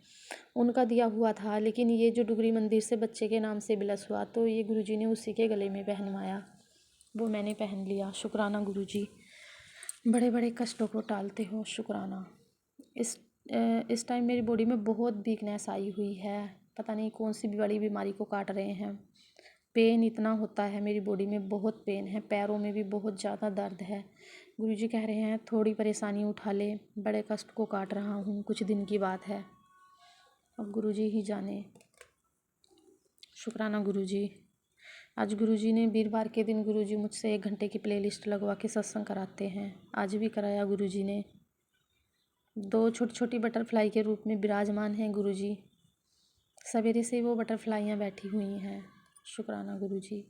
उनका दिया हुआ था। लेकिन ये जो डुगरी मंदिर से बच्चे के नाम से ब्लेस हुआ तो ये गुरुजी ने उसी के गले में पहनवाया, वो मैंने पहन लिया। शुक्राना गुरुजी। बड़े बड़े कष्टों को टालते हो शुक्राना। इस टाइम मेरी बॉडी में बहुत वीकनेस आई हुई है, पता नहीं कौन सी भी बड़ी बीमारी को काट रहे हैं। पेन इतना होता है मेरी बॉडी में, बहुत पेन है, पैरों में भी बहुत ज़्यादा दर्द है। गुरुजी कह रहे हैं थोड़ी परेशानी उठा ले, बड़े कष्ट को काट रहा हूँ, कुछ दिन की बात है, अब गुरुजी ही जाने। शुक्राना गुरुजी। आज गुरुजी ने वीरवार के दिन गुरुजी मुझसे 1 घंटे की प्लेलिस्ट लगवा के सत्संग कराते हैं। आज भी कराया गुरुजी ने। 2 छोटी छोटी बटरफ्लाई के रूप में विराजमान हैं गुरुजी। सवेरे से वो बटरफ्लाइयाँ बैठी हुई हैं। शुक्राना गुरुजी।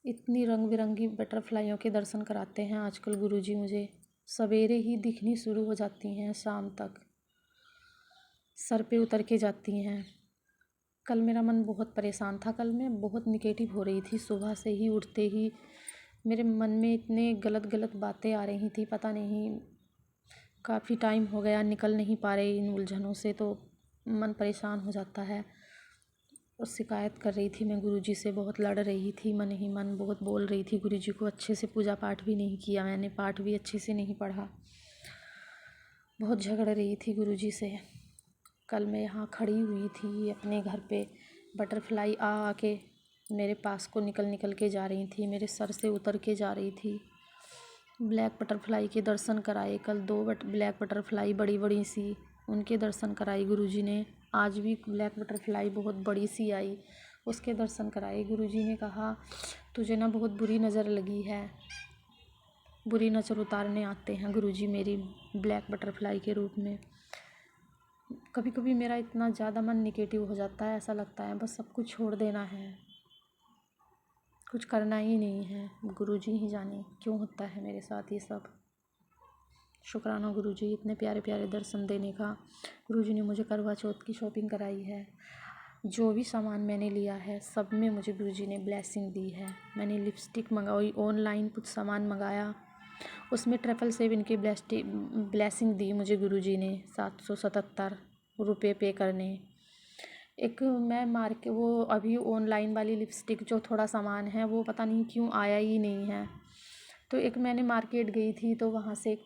इतनी रंग बिरंगी बटरफ्लाइयों के दर्शन कराते हैं आजकल गुरुजी मुझे। सवेरे ही दिखनी शुरू हो जाती हैं, शाम तक सर पे उतर के जाती हैं। कल मेरा मन बहुत परेशान था, कल मैं बहुत निगेटिव हो रही थी। सुबह से ही उठते ही मेरे मन में इतने गलत गलत बातें आ रही थी, पता नहीं, काफ़ी टाइम हो गया निकल नहीं पा रही इन उलझनों से, तो मन परेशान हो जाता है। और शिकायत कर रही थी मैं गुरुजी से, बहुत लड़ रही थी, मन ही मन बहुत बोल रही थी गुरुजी को। अच्छे से पूजा पाठ भी नहीं किया मैंने, पाठ भी अच्छे से नहीं पढ़ा, बहुत झगड़ रही थी गुरुजी से। कल मैं यहाँ खड़ी हुई थी अपने घर पे, बटरफ्लाई आके मेरे पास को निकल के जा रही थी, मेरे सर से उतर के जा रही थी। ब्लैक बटरफ्लाई के दर्शन कराए कल, 2 ब्लैक बटरफ्लाई बड़ी बड़ी सी, उनके दर्शन कराए गुरुजी ने। आज भी ब्लैक बटरफ्लाई बहुत बड़ी सी आई, उसके दर्शन कराए। गुरुजी ने कहा तुझे ना बहुत बुरी नज़र लगी है, बुरी नज़र उतारने आते हैं गुरुजी मेरी ब्लैक बटरफ्लाई के रूप में। कभी कभी मेरा इतना ज़्यादा मन निगेटिव हो जाता है, ऐसा लगता है बस सब कुछ छोड़ देना है, कुछ करना ही नहीं है। गुरुजी ही जाने क्यों होता है मेरे साथ ये सब। शुक्राना गुरुजी इतने प्यारे प्यारे दर्शन देने का। गुरुजी ने मुझे करवा चौथ की शॉपिंग कराई है, जो भी सामान मैंने लिया है सब में मुझे गुरुजी ने ब्लेसिंग दी है। मैंने लिपस्टिक मंगाई, ऑनलाइन कुछ सामान मंगाया, उसमें 777 की ब्लेसिंग दी मुझे गुरुजी ने, 777 रुपये पे करने। एक मैं वो अभी ऑनलाइन वाली लिपस्टिक जो थोड़ा सामान है वो पता नहीं क्यों आया ही नहीं है, तो एक मैंने मार्केट गई थी तो वहाँ से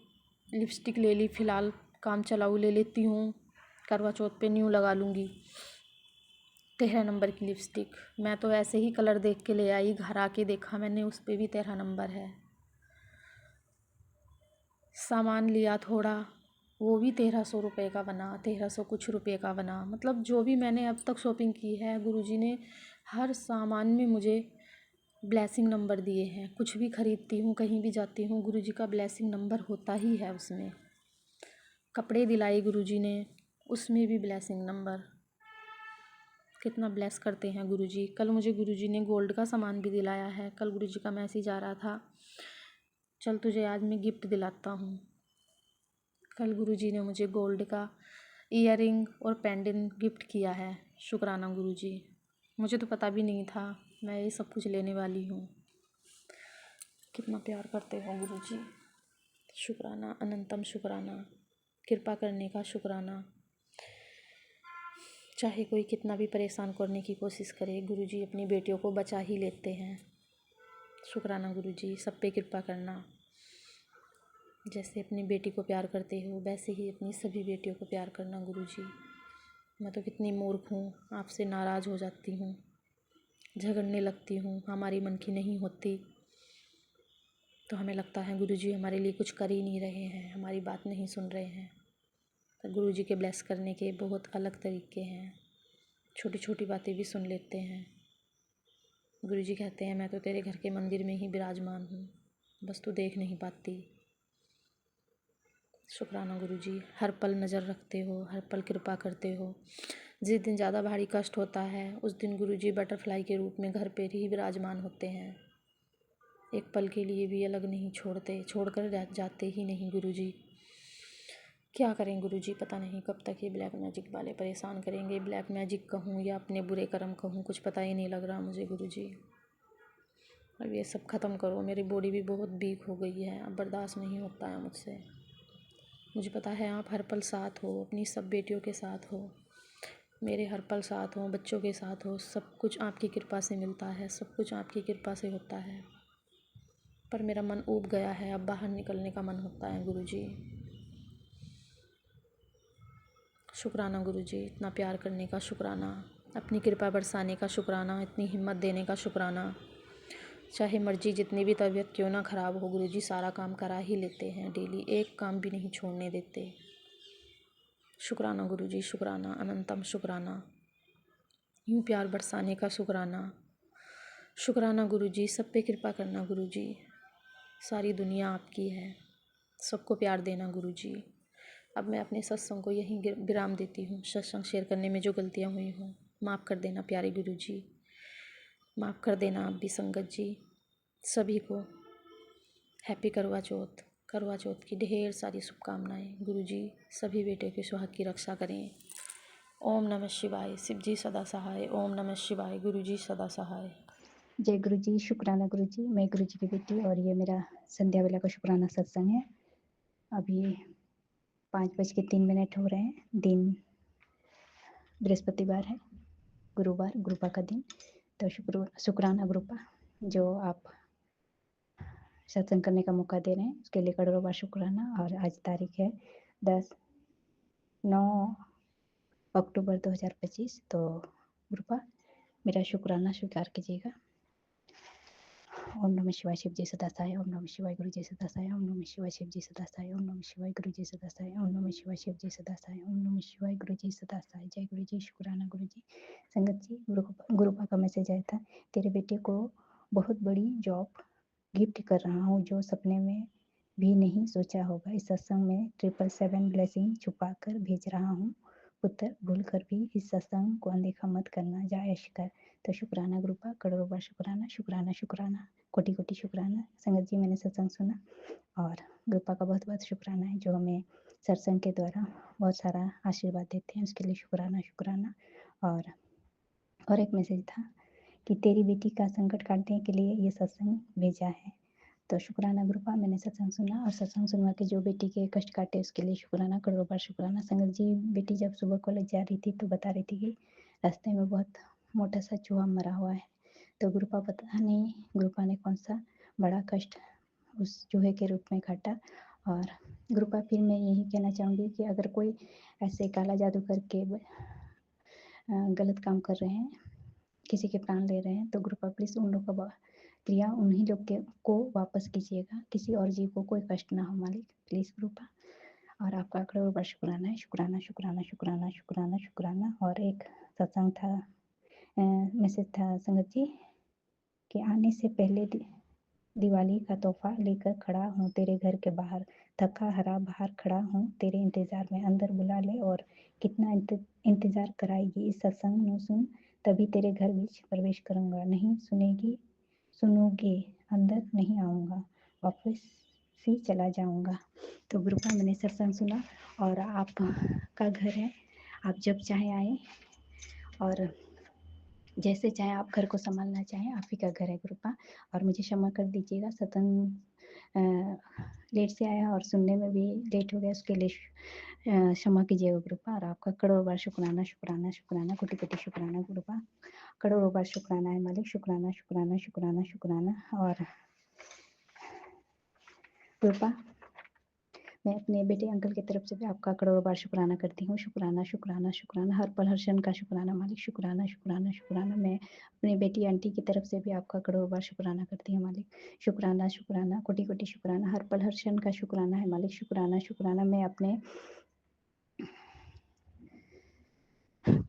लिपस्टिक ले ली, फ़िलहाल काम चलाऊ ले लेती हूँ, करवा चौथ पे न्यू लगा लूँगी। 13 नंबर की लिपस्टिक, मैं तो ऐसे ही कलर देख के ले आई, घर आके देखा मैंने उस पर भी 13 नंबर है। सामान लिया थोड़ा, वो भी 1300 रुपये का बना, 1300 कुछ रुपये का बना। मतलब जो भी मैंने अब तक शॉपिंग की है गुरुजी ने हर सामान में मुझे ब्लेसिंग नंबर दिए हैं। कुछ भी ख़रीदती हूँ, कहीं भी जाती हूँ, गुरुजी का ब्लेसिंग नंबर होता ही है उसमें। कपड़े दिलाए गुरुजी ने, उसमें भी ब्लेसिंग नंबर। कितना ब्लेस करते हैं गुरुजी। कल मुझे गुरुजी ने गोल्ड का सामान भी दिलाया है। कल गुरुजी का मैसेज आ रहा था, चल तुझे आज मैं गिफ्ट दिलाता हूँ। कल गुरुजी ने मुझे गोल्ड का ईयरिंग और पेंडेंट गिफ्ट किया है। शुक्राना गुरुजी, मुझे तो पता भी नहीं था मैं ये सब कुछ लेने वाली हूँ। कितना प्यार करते हो गुरुजी। शुक्राना, अनंतम शुक्राना, कृपा करने का शुक्राना। चाहे कोई कितना भी परेशान करने की कोशिश करे, गुरुजी अपनी बेटियों को बचा ही लेते हैं। शुक्राना गुरुजी, सब पे कृपा करना। जैसे अपनी बेटी को प्यार करते हो वैसे ही अपनी सभी बेटियों को प्यार करना गुरुजी। मैं तो कितनी मूर्ख हूँ, आपसे नाराज़ हो जाती हूँ, झगड़ने लगती हूँ, हमारी मन की नहीं होती तो हमें लगता है गुरुजी हमारे लिए कुछ कर ही नहीं रहे हैं, हमारी बात नहीं सुन रहे हैं। तो गुरुजी के ब्लेस करने के बहुत अलग तरीके हैं, छोटी छोटी बातें भी सुन लेते हैं। गुरुजी कहते हैं मैं तो तेरे घर के मंदिर में ही विराजमान हूँ, बस तू देख नहीं पाती। शुक्राना गुरुजी, हर पल नज़र रखते हो, हर पल कृपा करते हो। जिस दिन ज़्यादा भारी कष्ट होता है उस दिन गुरुजी बटरफ्लाई के रूप में घर पे ही विराजमान होते हैं। एक पल के लिए भी अलग नहीं छोड़ते, छोड़कर जाते ही नहीं गुरुजी। क्या करें गुरुजी, पता नहीं कब तक ये ब्लैक मैजिक वाले परेशान करेंगे। ब्लैक मैजिक कहूँ या अपने बुरे कर्म कहूँ, कुछ पता ही नहीं लग रहा मुझे गुरुजी। अब ये सब ख़त्म करो, मेरी बॉडी भी बहुत वीक हो गई है, अब बर्दाश्त नहीं होता है मुझसे। मुझे पता है आप हर पल साथ हो, अपनी सब बेटियों के साथ हो, मेरे हर पल साथ हो, बच्चों के साथ हो। सब कुछ आपकी कृपा से मिलता है, सब कुछ आपकी कृपा से होता है। पर मेरा मन ऊब गया है, अब बाहर निकलने का मन होता है गुरुजी। शुक्राना गुरुजी, इतना प्यार करने का शुक्राना, अपनी कृपा बरसाने का शुक्राना, इतनी हिम्मत देने का शुक्राना। चाहे मर्जी जितनी भी तबीयत क्यों ना ख़राब हो गुरुजी, सारा काम करा ही लेते हैं डेली, एक काम भी नहीं छोड़ने देते। शुक्राना गुरुजी, शुक्राना, अनंतम शुक्राना, यूँ प्यार बरसाने का शुक्राना। शुक्राना गुरुजी, सब पे कृपा करना गुरुजी, सारी दुनिया आपकी है, सबको प्यार देना गुरुजी। अब मैं अपने सत्संग को यहीं विराम देती हूँ। सत्संग शेयर करने में जो गलतियाँ हुई हों माफ़ कर देना प्यारे गुरुजी, माफ़ कर देना आप भी संगत जी। सभी को हैप्पी करवा चौथ की ढेर सारी शुभकामनाएं गुरुजी। सभी बेटे के सुहाग की रक्षा करें। ओम नमः शिवाय, शिव जी सदा सहाय। ओम नमः शिवाय, गुरुजी सदा सहाय। जय गुरु जी, शुक्राना गुरु जी। मैं गुरु जी की बेटी और ये मेरा संध्या वेला का शुक्राना सत्संग है। अभी 5:03 हो रहे हैं। दिन बृहस्पतिवार है, गुरुवार, गुरुपा का दिन। तो शुक्राना गुरुपा जो आप सत्संग करने का मौका दे रहे हैं उसके लिए करोड़ों बार शुक्राना। और आज तारीख है 9 अक्टूबर 2025। तो गुरुपा मेरा शुक्राना स्वीकार कीजिएगा। ओम नमः शिवाय, शिव जी सदा सहाय। ओम नमः शिवाय, गुरु जी सदा सहाय। ओम नमः शिवाय, शिव जी सदा सहाय। ओम नमः शिवाय, गुरु जी सदा सहाय। ओम नमः शिवाय, शिव जी सदा सहाय। ओम नमः शिवाय, गुरु जी सदा सहाय। जय गुरु जी, शुक्राना गुरु जी। संगत जी, गुरुपा का मैसेज आया था, तेरे बेटे को बहुत बड़ी जॉब गिफ्ट कर रहा हूँ जो सपने में भी नहीं सोचा होगा। इस सत्संग में 777 ब्लेसिंग छुपा कर भेज रहा हूँ। पुत्र, भूल कर भी इस सत्संग को अनदेखा मत करना, जा ऐश कर। तो शुक्राना गुरुपा, करोड़ों बार शुक्राना, शुक्राना, शुक्राना, कोटि कोटि शुक्राना। संगत जी, मैंने सत्संग सुना और गुरुपा का बहुत बहुत शुक्राना है जो हमें सत्संग के द्वारा बहुत सारा आशीर्वाद देते हैं, उसके लिए शुक्राना शुक्राना। और एक मैसेज था कि तेरी बेटी का संकट काटने के लिए ये सत्संग भेजा है। तो शुक्राना गुरुपा, मैंने सत्संग सुना और सत्संग सुनवा के जो बेटी के कष्ट काटे उसके लिए शुक्राना, करोड़ों बार शुक्राना। संगत जी, बेटी जब सुबह कॉलेज जा रही थी तो बता रही थी कि रास्ते में बहुत मोटा सा चूहा मरा हुआ है। तो गुरुपा पता नहीं गुरुपा ने कौन सा बड़ा कष्ट उस चूहे के रूप में काटा। और गुरुपा, फिर मैं यही कहना चाहूँगी कि अगर कोई ऐसे काला जादू करके गलत काम कर रहे हैं, किसी के प्राण ले रहे हैं, तो गुरुपा प्लीज़ उन लोग का क्रिया उन्हीं लोग के को वापस कीजिएगा, किसी और जीव को कोई कष्ट ना हो मालिक, प्लीज़ गुरुपा। और आपका करोड़ों बार शुक्राना है, शुक्राना शुक्राना शुक्राना शुक्राना शुक्राना। और एक सत्संग था, मैसेज था संगत जी कि आने से पहले दिवाली का तोहफा लेकर खड़ा हूँ तेरे घर के बाहर, थका हरा बाहर खड़ा हूँ तेरे इंतज़ार में, अंदर बुला ले और कितना इंतज़ार कराएगी। इस सत्संग ਨੂੰ सुन तभी तेरे घर बीच प्रवेश करूँगा, नहीं सुनोगे अंदर नहीं आऊँगा, वापस ही चला जाऊँगा। तो गुरुपा, मैंने सत्संग सुना और आपका घर है, आप जब चाहे आए और जैसे चाहे आप घर को संभालना चाहें, आप ही का घर है गुरुपा। और मुझे क्षमा कर दीजिएगा, सत्संग लेट से आया और सुनने में भी लेट हो गया, उसके लिए क्षमा कीजिएगा गुरुपा। और आपका करोड़ों बार शुक्राना शुक्राना शुक्राना, कोटि कोटि शुक्राना गुरुपा, करोड़ों बार शुक्राना है मालिक, शुक्राना शुक्राना शुक्राना शुक्राना। और गुरुपा, मैं अपने बेटे अंकल की तरफ से भी आपका करोड़ों बार शुक्राना करती हूँ। शुक्राना शुक्राना शुक्राना, हर पल हर क्षण का शुक्राना मालिक, शुक्राना शुक्राना शुक्राना। मैं अपनी बेटी आंटी की तरफ से भी आपका करोड़ों बार शुक्राना करती हूँ मालिक, शुक्राना शुक्राना, कोटि कोटि शुक्राना, हर पल हर क्षण का शुक्राना है मालिक, शुक्राना शुक्राना। मैं अपने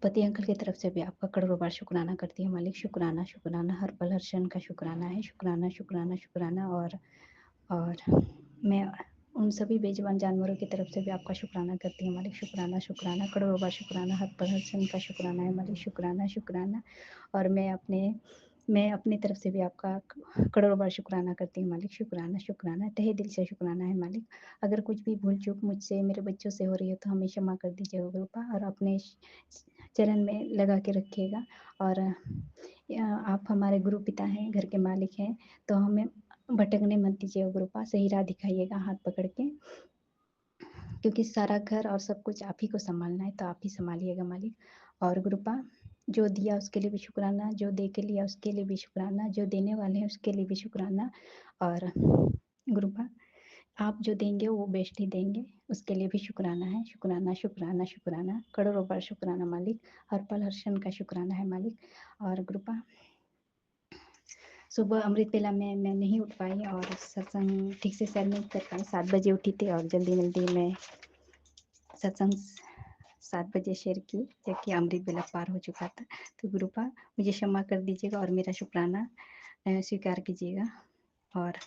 पति अंकल की तरफ से भी आपका करोड़ों बार शुक्राना करती हूँ मालिक, शुक्राना शुक्राना, हर पल हर क्षण का शुक्राना है, शुक्राना शुक्राना शुक्राना। और मैं उन सभी बेजुबान जानवरों की तरफ से भी आपका शुक्राना करती हूँ मालिक, शुक्राना शुक्राना, करोड़ों बार शुक्राना, हर पल हर क्षण का शुक्राना है मालिक, शुक्राना शुक्राना। और मैं अपनी तरफ से भी आपका करोड़ों बार शुक्राना करती हूँ मालिक, शुक्राना शुक्राना, तहे दिल से शुक्राना है मालिक। अगर कुछ भी भूल चूक मुझसे मेरे बच्चों से हो रही है तो हमें क्षमा कर दीजिएगा गुरुपा, और अपने चरण में लगा के रखिएगा। और आप हमारे गुरु पिता हैं, घर के मालिक हैं, तो हमें भटकने मत दीजिएगा गुरुपा, सही राह दिखाइएगा हाथ पकड़ के, क्योंकि सारा घर और सब कुछ आप ही को संभालना है, तो आप ही संभालिएगा मालिक। और गुरुपा, जो दिया उसके लिए भी शुक्राना, जो दे के लिया उसके लिए भी शुक्राना, जो देने वाले हैं उसके लिए भी शुक्राना। और गुरुपा आप जो देंगे वो बेस्ट ही देंगे, उसके लिए भी शुक्राना है। शुक्राना शुक्राना शुक्राना, करोड़ों बार शुक्राना मालिक, हर पल हर क्षण का शुक्राना है मालिक। और गुरुपा सुबह अमृत वेला में मैं नहीं उठ पाई और सत्संग ठीक से शेयर नहीं कर पाई। 7 बजे उठी थी और जल्दी मैं सत्संग 7 बजे शेयर की, जबकि अमृत वेला पार हो चुका था। तो गुरुपा मुझे क्षमा कर दीजिएगा और मेरा शुक्राना स्वीकार कीजिएगा। और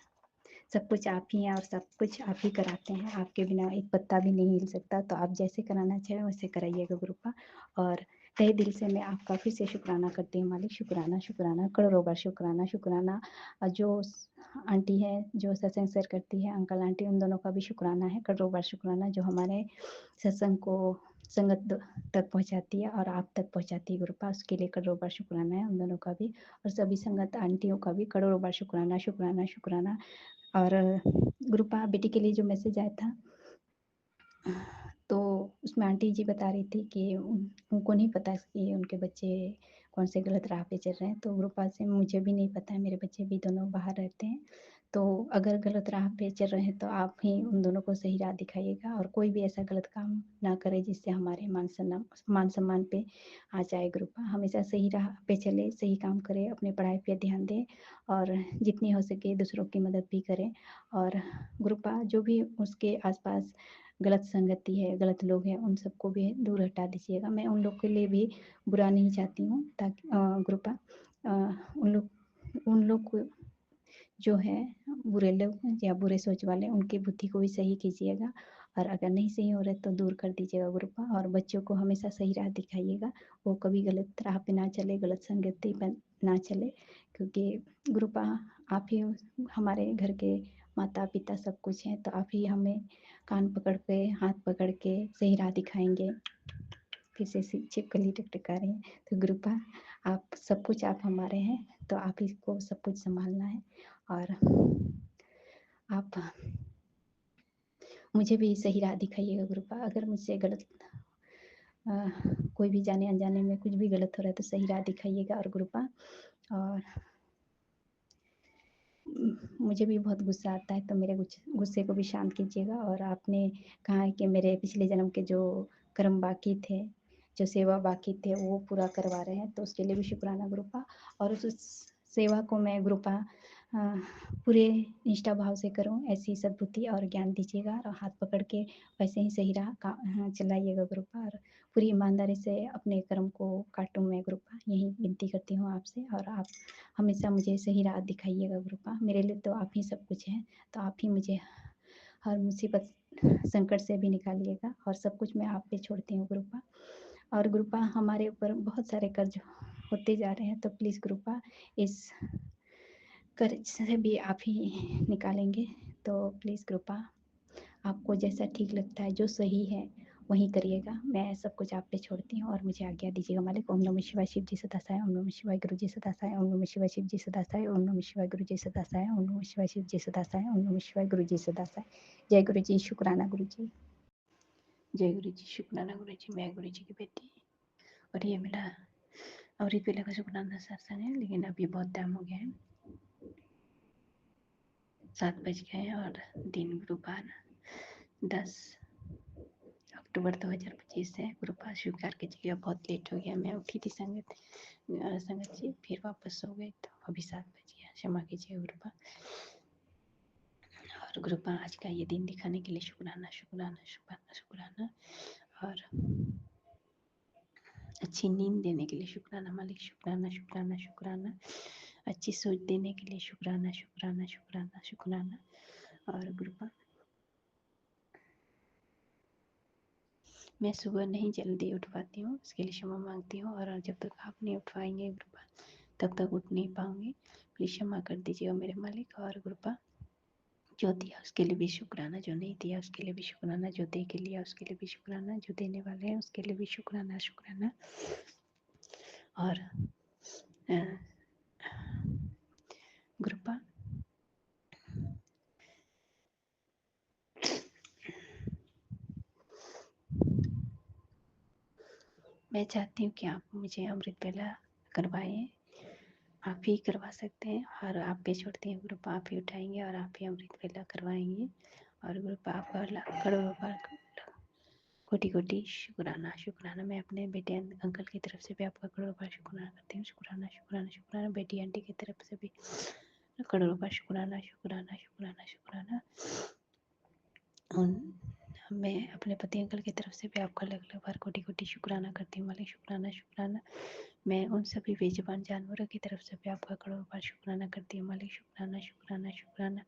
सब कुछ आप ही हैं और सब कुछ आप ही कराते हैं, आपके बिना एक पत्ता भी नहीं हिल सकता। तो आप जैसे कराना चाहें वैसे कराइएगा गुरुपा। और तहे दिल से मैं आपका फिर से शुक्राना करती हूँ मालिक। शुक्राना शुक्राना, करोड़ों बार शुक्राना शुक्राना। जो आंटी है जो सत्संग शेयर करती है, अंकल आंटी, उन दोनों का भी शुक्राना है, करोड़ों बार शुक्राना, जो हमारे सत्संग को संगत तक पहुँचाती है और आप तक पहुँचाती है गुरुपा, उसके लिए करोड़ों बार शुक्राना है उन दोनों का भी। और सभी संगत आंटियों का भी करोड़ों बार शुक्राना शुक्राना शुक्राना। और गुरुपा बेटी के लिए जो मैसेज आया था, तो उसमें आंटी जी बता रही थी कि उनको नहीं पता कि उनके बच्चे कौन से गलत राह पे चल रहे हैं। तो गुरुपा से मुझे भी नहीं पता है, मेरे बच्चे भी दोनों बाहर रहते हैं। तो अगर गलत राह पे चल रहे हैं तो आप ही उन दोनों को सही राह दिखाइएगा और कोई भी ऐसा गलत काम ना करे जिससे हमारे मान सम्मान पे आ जाए। गुरुपा हमेशा सही राह पे चले, सही काम करे, अपने पढ़ाई पे ध्यान दें और जितनी हो सके दूसरों की मदद भी करें। और गुरुपा जो भी उसके आसपास गलत संगति है, गलत लोग हैं, उन सबको भी दूर हटा दीजिएगा। मैं उन लोग के लिए भी बुरा नहीं चाहती हूँ, ताकि गुरुपा उन लोग को जो है बुरे लोग या बुरे सोच वाले, उनकी बुद्धि को भी सही कीजिएगा। और अगर नहीं सही हो रहा है तो दूर कर दीजिएगा गुरुपा। और बच्चों को हमेशा सही राह दिखाइएगा, वो कभी गलत राह पे ना चले, गलत संगति पर ना चले, क्योंकि गुरुपा आप ही हमारे घर के माता पिता सब कुछ हैं। तो आप ही हमें कान पकड़ के, हाथ पकड़ के सही राह दिखाएंगे। फिर से छिपकली टकटका रही है। तो गुरुपा आप सब कुछ, आप हमारे हैं, तो आप ही को सब कुछ संभालना है। और आप मुझे भी सही राह दिखाइएगा गुरुपा। अगर मुझसे गलत कोई भी जाने अनजाने में कुछ भी गलत हो रहा है तो सही राह दिखाइएगा और गुरुपा। और मुझे भी बहुत गुस्सा आता है, तो मेरे गुस्से को भी शांत कीजिएगा। और आपने कहा है कि मेरे पिछले जन्म के जो कर्म बाकी थे, जो सेवा बाकी थे, वो पूरा करवा रहे हैं, तो उसके लिए भी शुक्राना गुरुपा। और उस सेवा को मैं गुरुपा पूरे निष्ठा भाव से करूं, ऐसी सद्बुद्धि और ज्ञान दीजिएगा। और हाथ पकड़ के वैसे ही सही राह चलाइएगा गुरुपा। और पूरी ईमानदारी से अपने कर्म को काटूं मैं गुरुपा, यही विनती करती हूँ आपसे। और आप हमेशा मुझे सही राह दिखाइएगा गुरुपा। मेरे लिए तो आप ही सब कुछ हैं, तो आप ही मुझे हर मुसीबत संकट से भी निकालिएगा। और सब कुछ मैं आप पे छोड़ती हूँ गुरुपा। और गुरुपा हमारे ऊपर बहुत सारे कर्ज होते जा रहे हैं, तो प्लीज़ गुरुपा इस कर्ज से भी आप ही निकालेंगे। तो प्लीज़ गुरुपा आपको जैसा ठीक लगता है, जो सही है वही करिएगा। मैं सब कुछ आप पे छोड़ती हूँ और मुझे आज्ञा दीजिएगा मालिक। ओम नमः शिवाय, शिव जी सदा सहाय। ओम नमः शिवाय, गुरु जी सदा सहाय। ओम नमः शिवाय, शिव जी सदा सहाय। ओम नमः शिवाय, गुरु जी सदा सहाय। ओम नमः शिवाय, शिव जी सदा सहाय। ओम नमः शिवाय, गुरु जी सदा सहाय। जय गुरु जी, शुक्राना गुरु जी। जय गुरु जी, शुक्राना गुरु जी। मैं गुरु जी की बेटी, और ये मेरा अमृत वेला का शुक्राना सत्संग है, लेकिन अभी बहुत टाइम हो गया है, 7 बज गए हैं। और दिन गुरुवार 10 अक्टूबर 2025 है। गुरुवार स्वीकार कीजिएगा, बहुत लेट हो गया। मैं उठी थी संगत से, फिर वापस सो गई, तो अभी 7 बज गया, क्षमा कीजिए गुरुवार। और गुरुवार आज का ये दिन दिखाने के लिए शुक्राना शुक्राना शुक्राना शुक्राना। और अच्छी नींद देने के लिए शुक्राना मालिक। शुक्राना शुक्राना शुक्राना। अच्छी सोच देने के लिए शुक्राना शुक्राना शुक्राना शुक्राना। और गुरुपा मैं सुबह नहीं जल्दी उठ पाती हूँ, इसके लिए क्षमा मांगती हूँ। और जब तक आप नहीं उठवाएंगे गुरुपा, तब तक उठ नहीं पाऊंगी, प्लीज़ क्षमा कर दीजिएगा मेरे मालिक। और गुरुपा जो दिया उसके लिए भी शुक्राना, जो नहीं दिया उसके लिए भी शुक्राना, जो दे के लिया उसके लिए भी शुक्राना, जो देने वाले हैं उसके लिए भी शुक्राना शुक्राना। और गुरुपा मैं चाहती हूँ कि आप मुझे अमृत वेला करवाएं। आप ही करवा सकते हैं और आप पे छोड़ती हैं ग्रुप, आप ही उठाएंगे और आप ही अमृत वेला करवाएंगे और ग्रुप आपका करोड़ों बार कोटि कोटि शुक्राना शुक्राना। मैं अपने बेटे अंकल की तरफ से भी आपका करोड़ों बार शुक्राना करती हूँ। शुक्राना शुक्राना शुक्राना। बेटी आंटी की तरफ से भी करोड़ों बार शुक्राना शुक्राना शुक्राना शुक्राना। मैं अपने पति अंकल की तरफ से भी आपका अलग अलग बार कोटि कोटि शुक्राना करती हूँ मालिक। शुक्राना शुक्राना। मैं उन सभी बेजुबान जानवरों की तरफ से भी आपका करोड़ों बार शुक्राना करती हूँ मालिक। शुक्राना शुक्राना शुक्राना।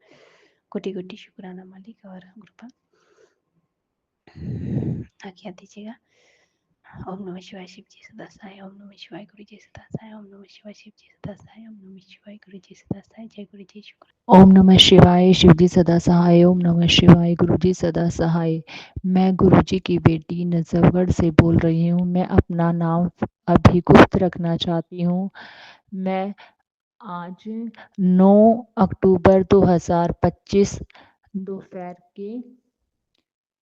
कोटि कोटि शुक्राना मालिक। और कृपा आज्ञा दीजिएगा। ओम नमः शिवाय शिव जी सदा सहाय। ओम नमः शिवाय गुरु जी सदा सहाय। ओम नमः शिवाय शिव जी सदा सहाय। ओम नमः शिवाय गुरु जी सदा सहाय। जय गुरु जी शुक्र। ओम नमः शिवाय शिव जी सदा सहाय। ओम नमः शिवाय गुरु जी सदा सहाय। मैं गुरु जी की बेटी नजफगढ़ से बोल रही हूँ। मैं अपना नाम अभी गुप्त रखना चाहती हूँ। मैं आज 9 अक्टूबर 2025 दोपहर के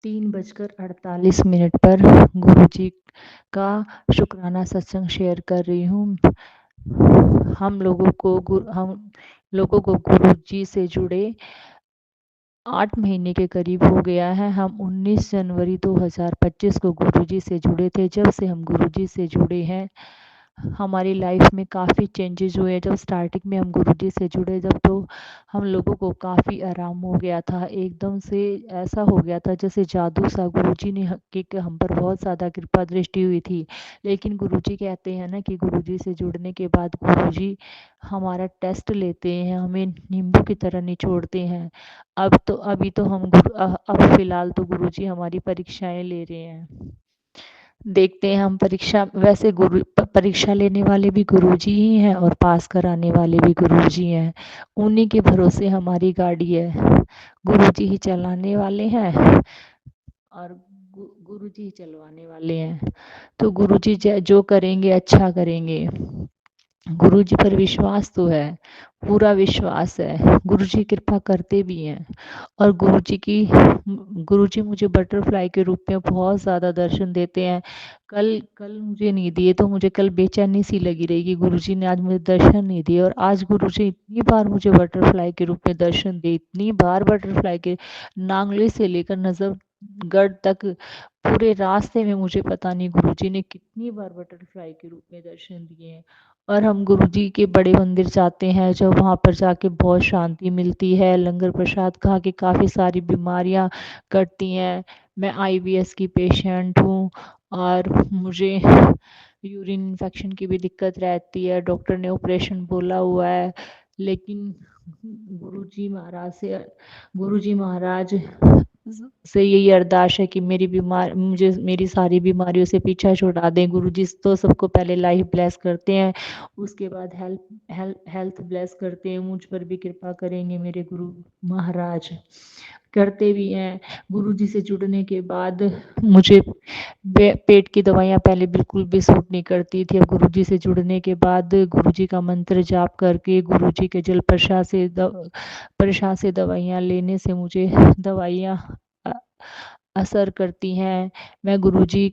3:48 पर गुरु जी का शुक्राना सत्संग शेयर कर रही हूँ। हम लोगों को गुरु जी से जुड़े 8 महीने के करीब हो गया है। हम 19 जनवरी 2025 को गुरुजी से जुड़े थे। जब से हम गुरुजी से जुड़े हैं हमारी लाइफ में काफ़ी चेंजेस हुए। जब स्टार्टिंग में हम गुरुजी से जुड़े जब तो हम लोगों को काफ़ी आराम हो गया था। एकदम से ऐसा हो गया था जैसे जादू सा। गुरुजी ने कि हम पर बहुत ज़्यादा कृपा दृष्टि हुई थी। लेकिन गुरुजी कहते हैं ना कि गुरुजी से जुड़ने के बाद गुरुजी हमारा टेस्ट लेते हैं, हमें नींबू की तरह निचोड़ते हैं। अभी तो अब फ़िलहाल तो गुरुजी हमारी परीक्षाएं ले रहे हैं। देखते हैं हम परीक्षा। वैसे परीक्षा लेने वाले भी गुरुजी ही हैं और पास कराने वाले भी गुरुजी हैं। उन्हीं के भरोसे हमारी गाड़ी है। गुरुजी ही चलाने वाले हैं और गुरुजी ही चलवाने वाले हैं। तो गुरुजी जो करेंगे अच्छा करेंगे। गुरुजी पर विश्वास तो है, पूरा विश्वास है। गुरुजी कृपा करते भी हैं और गुरुजी मुझे बटरफ्लाई के रूप में बहुत ज़्यादा दर्शन देते हैं। कल मुझे नहीं दिए तो मुझे कल बेचैनी सी लगी रहेगी। गुरुजी ने आज मुझे दर्शन नहीं दिए और आज गुरुजी इतनी बार मुझे बटरफ्लाई के रूप में दर्शन दिए, इतनी बार बटरफ्लाई के नांगले से लेकर नजफगढ़ तक पूरे रास्ते में मुझे पता नहीं गुरुजी ने कितनी बार बटरफ्लाई के रूप में दर्शन दिए हैं। और हम गुरुजी के बड़े मंदिर जाते हैं जब वहाँ पर जाके बहुत शांति मिलती है। लंगर प्रसाद खा के काफ़ी सारी बीमारियाँ कटती हैं। मैं IBS की पेशेंट हूँ और मुझे यूरिन इन्फेक्शन की भी दिक्कत रहती है। डॉक्टर ने ऑपरेशन बोला हुआ है लेकिन गुरुजी महाराज से यही अरदास है कि मुझे मेरी सारी बीमारियों से पीछा छुड़ा दें। गुरुजी तो सबको पहले लाइफ ब्लेस करते हैं, उसके बाद हेल्थ ब्लेस करते हैं। मुझ पर भी कृपा करेंगे मेरे गुरु महाराज, करते भी हैं। गुरुजी से जुड़ने के बाद मुझे पेट की दवाइयाँ पहले बिल्कुल भी सूट नहीं करती थी। अब गुरुजी से जुड़ने के बाद गुरुजी का मंत्र जाप करके गुरुजी के जल प्रसाद से दवाइयाँ लेने से मुझे दवाइयाँ असर करती हैं। मैं गुरुजी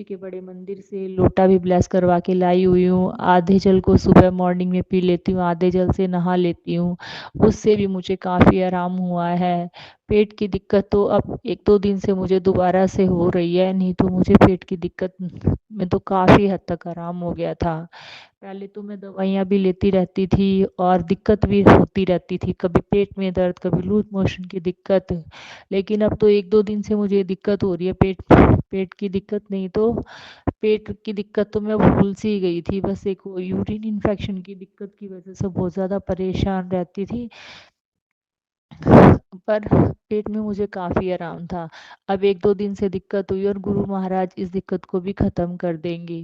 के बड़े मंदिर से लोटा भी ब्लेस करवा के लाई हुई हूँ। आधे जल को सुबह मॉर्निंग में पी लेती हूँ, आधे जल से नहा लेती हूँ। उससे भी मुझे काफ़ी आराम हुआ है। पेट की दिक्कत तो अब 1-2 दिन से मुझे दोबारा से हो रही है, नहीं तो मुझे पेट की दिक्कत में तो काफ़ी हद तक आराम हो गया था। पहले तो मैं दवाइयाँ भी लेती रहती थी और दिक्कत भी होती रहती थी, कभी पेट में दर्द, कभी लूज मोशन की दिक्कत। लेकिन अब तो 1-2 दिन से मुझे दिक्कत हो रही है। पेट की दिक्कत नहीं तो पेट की दिक्कत तो मैं भूल सी गई थी। बस एक वो यूरिन इन्फेक्शन की दिक्कत की वजह से बहुत ज़्यादा परेशान रहती थी, पर पेट में मुझे काफ़ी आराम था। अब 1-2 दिन से दिक्कत हुई और गुरु महाराज इस दिक्कत को भी ख़त्म कर देंगे।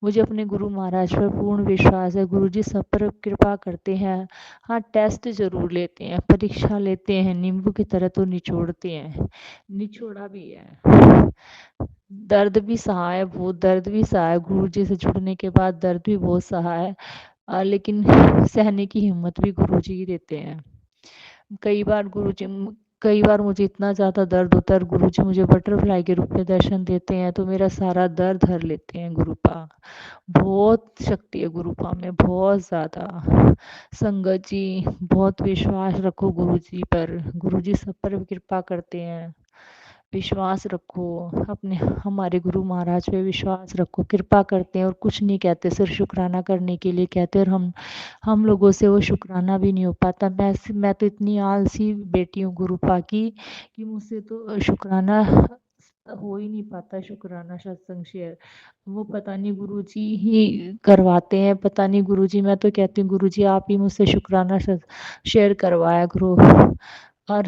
मुझे अपने गुरु महाराज पर पूर्ण विश्वास है। गुरुजी सब पर कृपा करते हैं। हाँ, टेस्ट ज़रूर लेते हैं, परीक्षा लेते हैं, नींबू की तरह तो निचोड़ते हैं, निचोड़ा भी है। दर्द भी सहा है, बहुत दर्द भी सहा है। गुरुजी से जुड़ने के बाद दर्द भी बहुत सहा है, लेकिन सहने की हिम्मत भी गुरुजी ही देते हैं। कई बार कई बार मुझे इतना ज़्यादा दर्द होता है और गुरुजी मुझे बटरफ्लाई के रूप में दर्शन देते हैं तो मेरा सारा दर्द हर लेते हैं गुरुपा। बहुत शक्ति है गुरुपा में, बहुत ज़्यादा। संगत जी बहुत विश्वास रखो गुरुजी पर, गुरुजी सब पर कृपा करते हैं। विश्वास रखो अपने, हमारे गुरु महाराज पे विश्वास रखो, कृपा करते हैं और कुछ नहीं कहते, सिर्फ शुक्राना करने के लिए कहते हैं। और हम लोगों से वो शुक्राना भी नहीं हो पाता। मैं तो इतनी आलसी बेटी हूँ गुरुपा की कि मुझसे तो शुक्राना हो ही नहीं पाता। शुक्राना सत्संग शेयर वो पता नहीं गुरुजी ही करवाते हैं, पता नहीं गुरुजी। मैं तो कहती हूँ गुरुजी आप ही मुझसे शुक्राना शेयर करवाया करो। और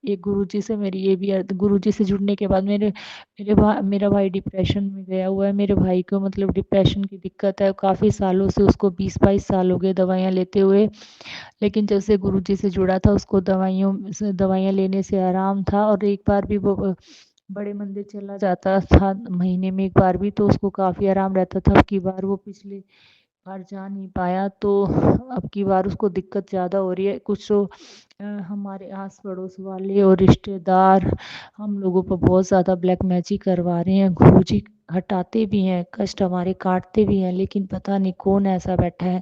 एक गुरुजी से मेरी ये भी गुरुजी से जुड़ने के बाद मेरा भाई डिप्रेशन में गया हुआ है। मेरे भाई को मतलब डिप्रेशन की दिक्कत है काफ़ी सालों से, उसको 20-22 साल हो गए दवाइयाँ लेते हुए। लेकिन जब से गुरुजी से जुड़ा था उसको दवाइयाँ लेने से आराम था। और एक बार भी वो बड़े मंदिर चला जाता था महीने में एक बार भी, तो उसको काफ़ी आराम रहता था। अब की बार वो पिछले बार जा नहीं पाया तो अब की बार उसको दिक्कत ज़्यादा हो रही है। कुछ तो हमारे आस पड़ोस वाले और रिश्तेदार हम लोगों पर बहुत ज़्यादा ब्लैक मैजिक करवा रहे हैं। गुरुजी हटाते भी हैं, कष्ट हमारे काटते भी हैं, लेकिन पता नहीं कौन ऐसा बैठा है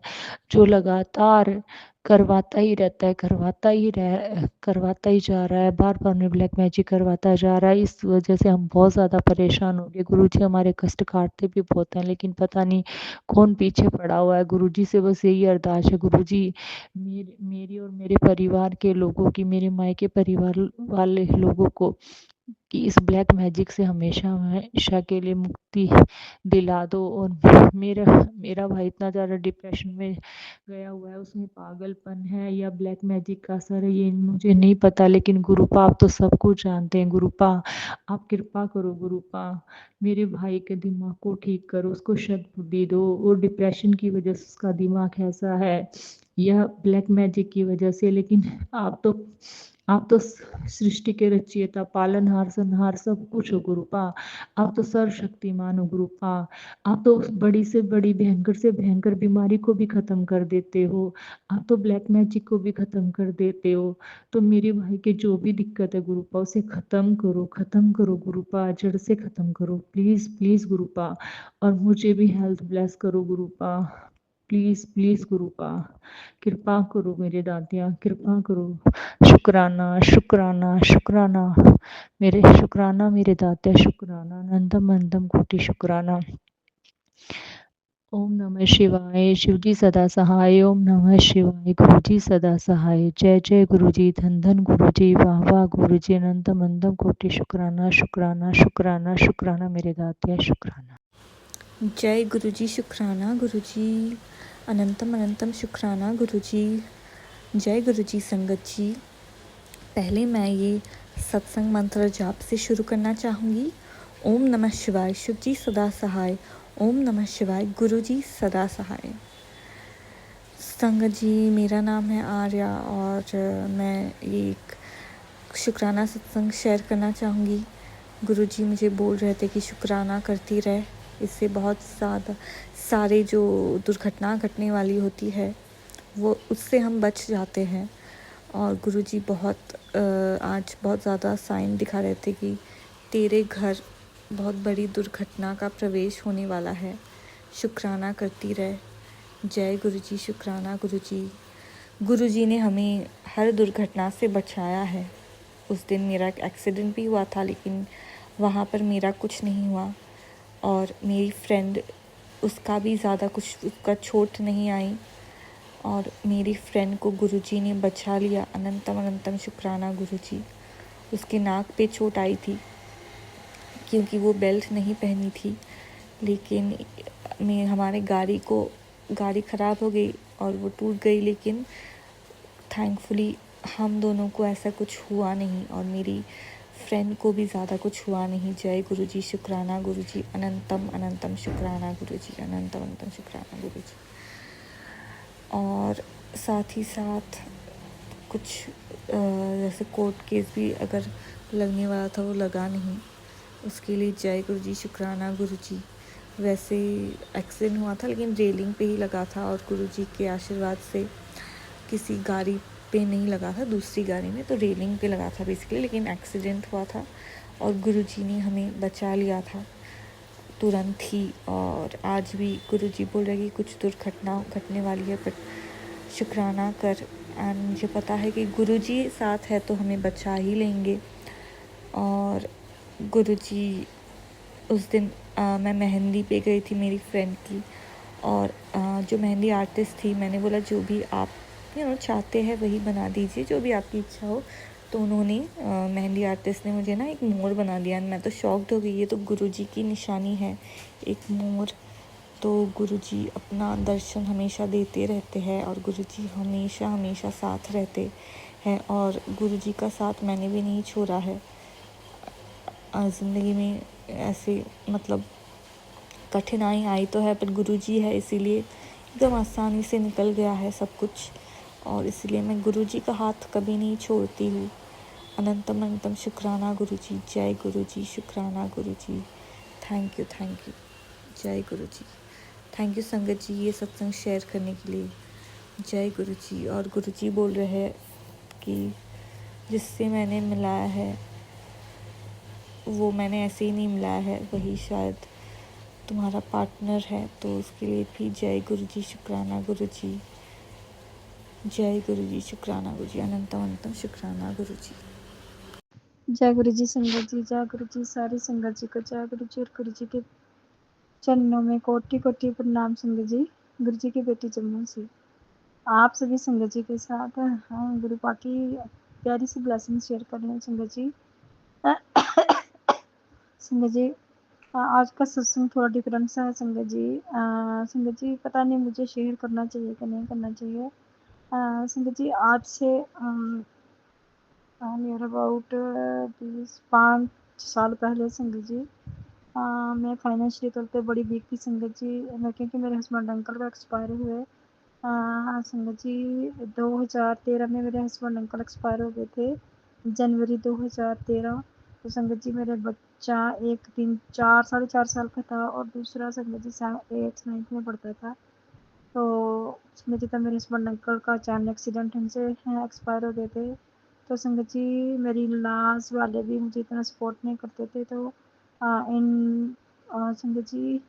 जो लगातार करवाता ही रहता है, करवाता ही जा रहा है, बार-बार हमें ब्लैक मैजिक करवाता जा रहा है। इस वजह से हम बहुत ज़्यादा परेशान हो गए। गुरुजी हमारे कष्ट काटते भी बहुत हैं, लेकिन पता नहीं कौन पीछे पड़ा हुआ है। गुरुजी से बस यही अरदास है, गुरुजी मेरी और मेरे परिवार के लोगों की, मेरे मायके परिवार वाले लोगों को कि इस ब्लैक मैजिक से हमेशा हमेशा के लिए मुक्ति दिला दो। और मेरा भाई इतना ज़्यादा डिप्रेशन में गया हुआ है, उसमें पागलपन है या ब्लैक मैजिक का असर है ये मुझे नहीं पता, लेकिन गुरुपा आप तो सब कुछ जानते हैं। गुरुपा आप कृपा करो, गुरुपा मेरे भाई के दिमाग को ठीक करो, उसको सद बुद्धि दो। और डिप्रेशन की वजह से उसका दिमाग ऐसा है, यह ब्लैक मैजिक की वजह से। लेकिन आप तो सृष्टि के रचयिता, पालनहार, संहार सब कुछ हो गुरुपा। आप तो सर्वशक्तिमान हो गुरुपा। आप तो उस बड़ी से बड़ी भयंकर से भयंकर बीमारी को भी खत्म कर देते हो। आप तो ब्लैक मैजिक को भी खत्म कर देते हो। तो मेरे भाई के जो भी दिक्कत है गुरुपा उसे खत्म करो गुरुपा, जड़ से खत्म करो प्लीज प्लीज गुरुपा। और मुझे भी हेल्थ ब्लेस करो गुरुपा, प्लीज प्लीज गुरुपा। कृपा करो मेरे दातिया, कृपा करो। शुक्राना शुक्राना शुक्राना मेरे, शुक्राना मेरे दातिया, शुक्राना अनंतम अनंतम कोटि शुक्राना। ओम नमः शिवाय। शिवजी सदा सहाय। ओम नमः शिवाय। गुरुजी सदा सहाय। जय जय गुरुजी, धन धन गुरुजी, वाह वाह गुरुजी, अनंतम अनंतम कोटि शुक्राना शुक्राना शुक्राना शुक्राना मेरे दातिया, शुक्राना। जय गुरुजी, शुक्राना गुरुजी, अनंतम अनंतम शुक्राना गुरुजी। जय गुरुजी संगत जी। पहले मैं ये सत्संग मंत्र जाप से शुरू करना चाहूँगी। ओम नमः शिवाय। शिव जी सदा सहाय। ओम नमः शिवाय। गुरु जी सदा सहाय। संगत जी, मेरा नाम है आर्या और मैं एक शुक्राना सत्संग शेयर करना चाहूँगी। गुरु जी मुझे बोल रहे थे कि शुक्राना करती रहे, इससे बहुत ज़्यादा सारे जो दुर्घटना घटने वाली होती है वो उससे हम बच जाते हैं। और गुरुजी आज बहुत ज़्यादा साइन दिखा रहे थे कि तेरे घर बहुत बड़ी दुर्घटना का प्रवेश होने वाला है, शुक्राना करती रहे। जय गुरुजी, शुक्राना गुरुजी। गुरुजी ने हमें हर दुर्घटना से बचाया है। उस दिन मेरा एक एक्सीडेंट भी हुआ था, लेकिन वहाँ पर मेरा कुछ नहीं हुआ। और मेरी फ्रेंड, उसका भी ज़्यादा कुछ, उसका चोट नहीं आई और मेरी फ्रेंड को गुरुजी ने बचा लिया। अनंतम अनंतम शुक्राना गुरुजी। उसके नाक पे चोट आई थी क्योंकि वो बेल्ट नहीं पहनी थी, लेकिन हमारे गाड़ी ख़राब हो गई और वो टूट गई, लेकिन थैंकफुली हम दोनों को ऐसा कुछ हुआ नहीं और मेरी फ्रेंड को भी ज़्यादा कुछ हुआ नहीं। जय गुरुजी, शुक्राना गुरुजी, अनंतम अनंतम शुक्राना गुरुजी, अनंतम अनंतम शुक्राना गुरुजी। और साथ ही साथ कुछ जैसे कोर्ट केस भी अगर लगने वाला था वो लगा नहीं, उसके लिए जय गुरुजी, शुक्राना गुरुजी। वैसे एक्सीडेंट हुआ था लेकिन रेलिंग पे ही लगा था और गुरुजी के आशीर्वाद से किसी गाड़ी पे नहीं लगा था, दूसरी गाड़ी में, तो रेलिंग पे लगा था बेसिकली, लेकिन एक्सीडेंट हुआ था और गुरुजी ने हमें बचा लिया था तुरंत ही। और आज भी गुरुजी बोल रहे कि कुछ दुर्घटना घटने वाली है, बट शुक्राना कर। एंड मुझे पता है कि गुरुजी साथ है तो हमें बचा ही लेंगे। और गुरुजी उस दिन मैं मेहंदी पे गई थी मेरी फ्रेंड की, और जो मेहंदी आर्टिस्ट थी, मैंने बोला जो भी आप चाहते हैं वही बना दीजिए, जो भी आपकी इच्छा हो। तो उन्होंने मेहंदी आर्टिस्ट ने मुझे ना एक मोर बना दिया। मैं तो शॉक्ड हो गई, ये तो गुरुजी की निशानी है, एक मोर। तो गुरुजी अपना दर्शन हमेशा देते रहते हैं और गुरुजी हमेशा हमेशा साथ रहते हैं, और गुरुजी का साथ मैंने भी नहीं छोड़ा है ज़िंदगी में। ऐसे मतलब कठिनाई आई तो है, पर गुरुजी है इसीलिए एकदम आसानी से निकल गया है सब कुछ, और इसलिए मैं गुरुजी का हाथ कभी नहीं छोड़ती हूँ। अनंतम अनंतम शुक्राना गुरुजी, जय गुरुजी, शुक्राना गुरुजी, थैंक यू, जय गुरुजी। थैंक यू संगत जी ये सत्संग शेयर करने के लिए, जय गुरुजी। और गुरुजी बोल रहे हैं कि जिससे मैंने मिलाया है वो मैंने ऐसे ही नहीं मिलाया है, वही शायद तुम्हारा पार्टनर है। तो उसके लिए भी जय गुरुजी, शुक्राना गुरुजी, जय गुरुजी, शुक्राना गुरुजी, अनंतम अनंतम शुक्राना गुरुजी। जय गुरु जी संगत जी, जय गुरु जी सारी संगत जी को, जय गुरु जी। और गुरु जी के चरणों में कोटि कोटि प्रणाम संगत जी। गुरु जी की बेटी जम्मू से आप सभी संगत जी के साथ गुरु पा की प्यारी सी ब्लेसिंग शेयर कर रहे हैं संगत जी। संगत जी आज का सत्संग थोड़ा डिफरेंट सा है संगत जी। संगत जी पता नहीं मुझे शेयर करना चाहिए कि नहीं करना चाहिए। संगत जी आज से नियर अबाउट 5 साल पहले संगत जी मैं फाइनेंशियली तौर पे बड़ी वीक थी संगत जी। मैं क्योंकि मेरे हस्बैंड अंकल का एक्सपायर हुए संगत जी 2013 में मेरे हस्बैंड अंकल एक्सपायर हो गए थे, जनवरी 2013। तो संगत जी मेरे बच्चा एक 4.5 साल का था और दूसरा संगत जी 8th 9th में पढ़ता था। तो उसमें जितना मेरे हस्बैंड अंकल का अचानक एक्सीडेंट हमसे एक्सपायर हो गए थे। तो संगत जी मेरी लास्ट वाले भी मुझे इतना सपोर्ट नहीं करते थे। तो संगत जी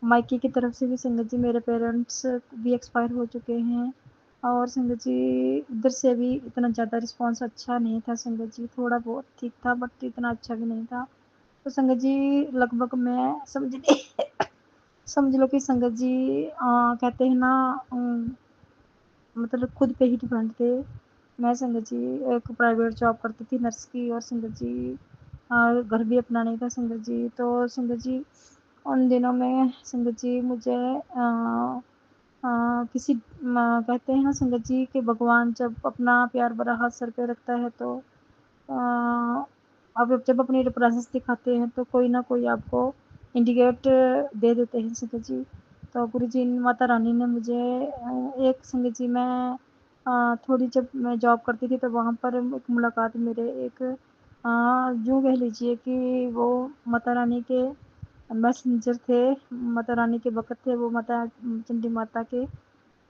मायके की तरफ से भी संगत जी मेरे पेरेंट्स भी एक्सपायर हो चुके हैं, और संगत जी इधर से भी इतना ज़्यादा रिस्पांस अच्छा नहीं था संगत जी, थोड़ा बहुत ठीक था बट इतना अच्छा भी नहीं था। तो संगत जी लगभग मैं समझ लो कि संगत जी कहते हैं ना मतलब खुद पे ही डिपेंड थे। मैं संगत जी एक प्राइवेट जॉब करती थी नर्स की, और संगत जी घर भी अपना नहीं था संगत जी। तो संगत जी उन दिनों में संगत जी मुझे किसी कहते हैं ना संगत जी कि भगवान जब अपना प्यार भरा हाथ सर पे रखता है तो अब जब अपनी प्रेजेंस दिखाते हैं तो कोई ना कोई आपको इंडिकेट दे देते हैं संगत जी। तो गुरु जी माता रानी ने मुझे एक संगत जी मैं थोड़ी जब मैं जॉब करती थी तो वहाँ पर एक मुलाकात मेरे एक यूँ कह लीजिए कि वो माता रानी के मैसेंजर थे, माता रानी के भक्त थे वो, माता चंडी माता के।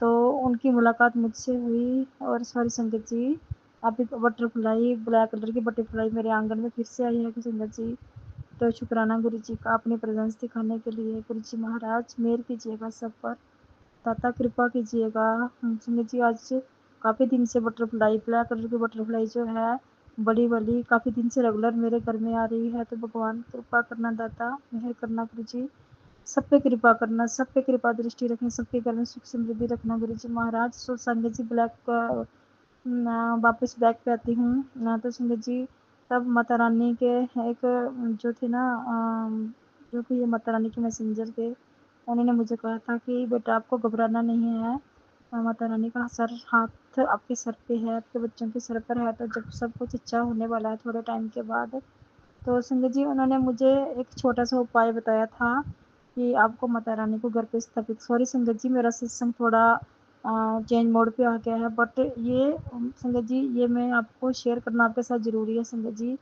तो उनकी मुलाकात मुझसे हुई और सारी संगत जी आप एक बटरफ्लाई ब्लैक कलर की बटरफ्लाई मेरे आंगन में फिर से आई है संगत जी। तो शुक्राना गुरु जी का अपनी प्रेजेंस दिखाने के लिए। गुरु जी महाराज मेहर कीजिएगा सब पर, दाता कृपा कीजिएगा। संगत जी आज काफ़ी दिन से बटरफ्लाई ब्लैक कलर की बटरफ्लाई जो है बड़ी वाली काफ़ी दिन से रेगुलर मेरे घर में आ रही है। तो भगवान कृपा करना, दाता मेहर करना गुरु जी, सब पे कृपा करना, सब पे कृपा दृष्टि रखना, सबके घर में सुख समृद्धि रखना गुरु जी महाराज। सो संगत जी ब्लैक वापस बैक पे आती हूँ ना। तो संगत जी तब माता रानी के एक जो थे ना जो कि ये माता रानी के मैसेंजर थे, उन्होंने मुझे कहा था कि बेटा आपको घबराना नहीं है, माता रानी का हाथ आपके सर पे है, आपके बच्चों के सर पर है। तो जब सब कुछ अच्छा होने वाला है थोड़े टाइम के बाद, तो संगत जी उन्होंने मुझे एक छोटा सा उपाय बताया था कि आपको माता रानी को घर पे स्थापित, सॉरी संगत जी मेरा सत्संग थोड़ा चेंज मोड पे आ गया है, बट ये संगत जी ये मैं आपको शेयर करना आपके साथ ज़रूरी है संगत जी।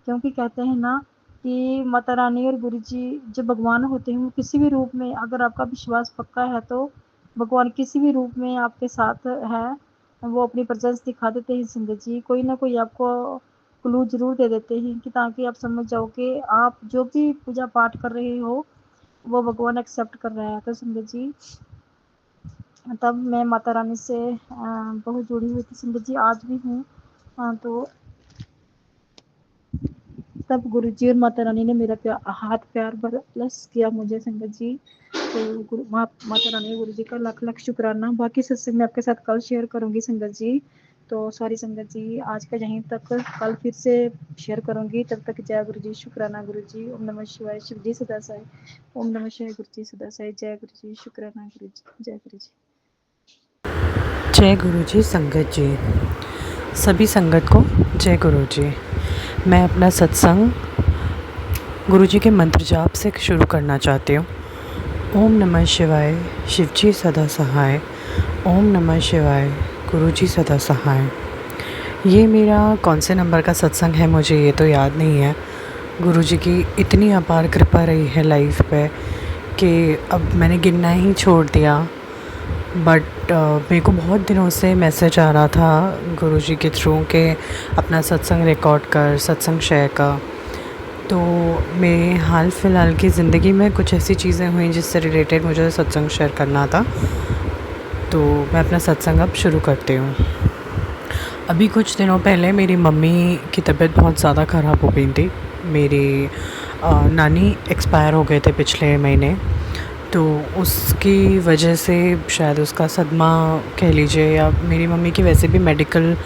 क्योंकि कहते हैं ना कि माता रानी और गुरु जी जो भगवान होते हैं वो किसी भी रूप में, अगर आपका विश्वास पक्का है तो भगवान किसी भी रूप में आपके साथ है, वो अपनी प्रेजेंस दिखा देते हैं संगत जी। कोई ना कोई आपको क्लू ज़रूर दे देते हैं कि ताकि आप समझ जाओ कि आप जो भी पूजा पाठ कर रहे हो वो भगवान एक्सेप्ट कर रहा है। तो संगत जी तब मैं माता रानी से बहुत जुड़ी हुई थी संगत जी, आज भी हूँ। तो तब गुरुजी और माता रानी ने मेरा हाथ प्यार ब्लेस किया मुझे संगत जी। तो माता रानी गुरु जी का लाख लाख शुक्राना। बाकी सत्संग मैं आपके साथ कल शेयर करूंगी संगत जी। तो सॉरी संगत जी, आज का यहीं तक, कल फिर से शेयर करूंगी। तब तक जय गुरु जी, शुक्राना गुरु जी, ओम नमः शिवाय, शिव जी सदा साई, ओम नमः शिवाय गुरु जी सदा साई, जय गुरु जी, शुक्राना गुरु जी, जय गुरु जी। जय गुरु जी संगत जी, सभी संगत को जय गुरु जी। मैं अपना सत्संग गुरु जी के मंत्र जाप से शुरू करना चाहती हूँ। ओम नमः शिवाय, शिव जी सदा सहाय, ओम नमः शिवाय, गुरु जी सदा सहाय। ये मेरा कौन से नंबर का सत्संग है मुझे ये तो याद नहीं है। गुरु जी की इतनी अपार कृपा रही है लाइफ पे कि अब मैंने गिनना ही छोड़ दिया। बट मेरे को बहुत दिनों से मैसेज आ रहा था गुरु जी के थ्रू के अपना सत्संग रिकॉर्ड कर, सत्संग शेयर कर। तो मेरे हाल फ़िलहाल की ज़िंदगी में कुछ ऐसी चीज़ें हुई जिससे रिलेटेड मुझे सत्संग शेयर करना था। तो मैं अपना सत्संग अब शुरू करती हूँ। अभी कुछ दिनों पहले मेरी मम्मी की तबीयत बहुत ज़्यादा ख़राब हो गई थी। मेरी नानी एक्सपायर हो गए थे पिछले महीने, तो उसकी वजह से शायद उसका सदमा कह लीजिए, या मेरी मम्मी की वैसे भी मेडिकल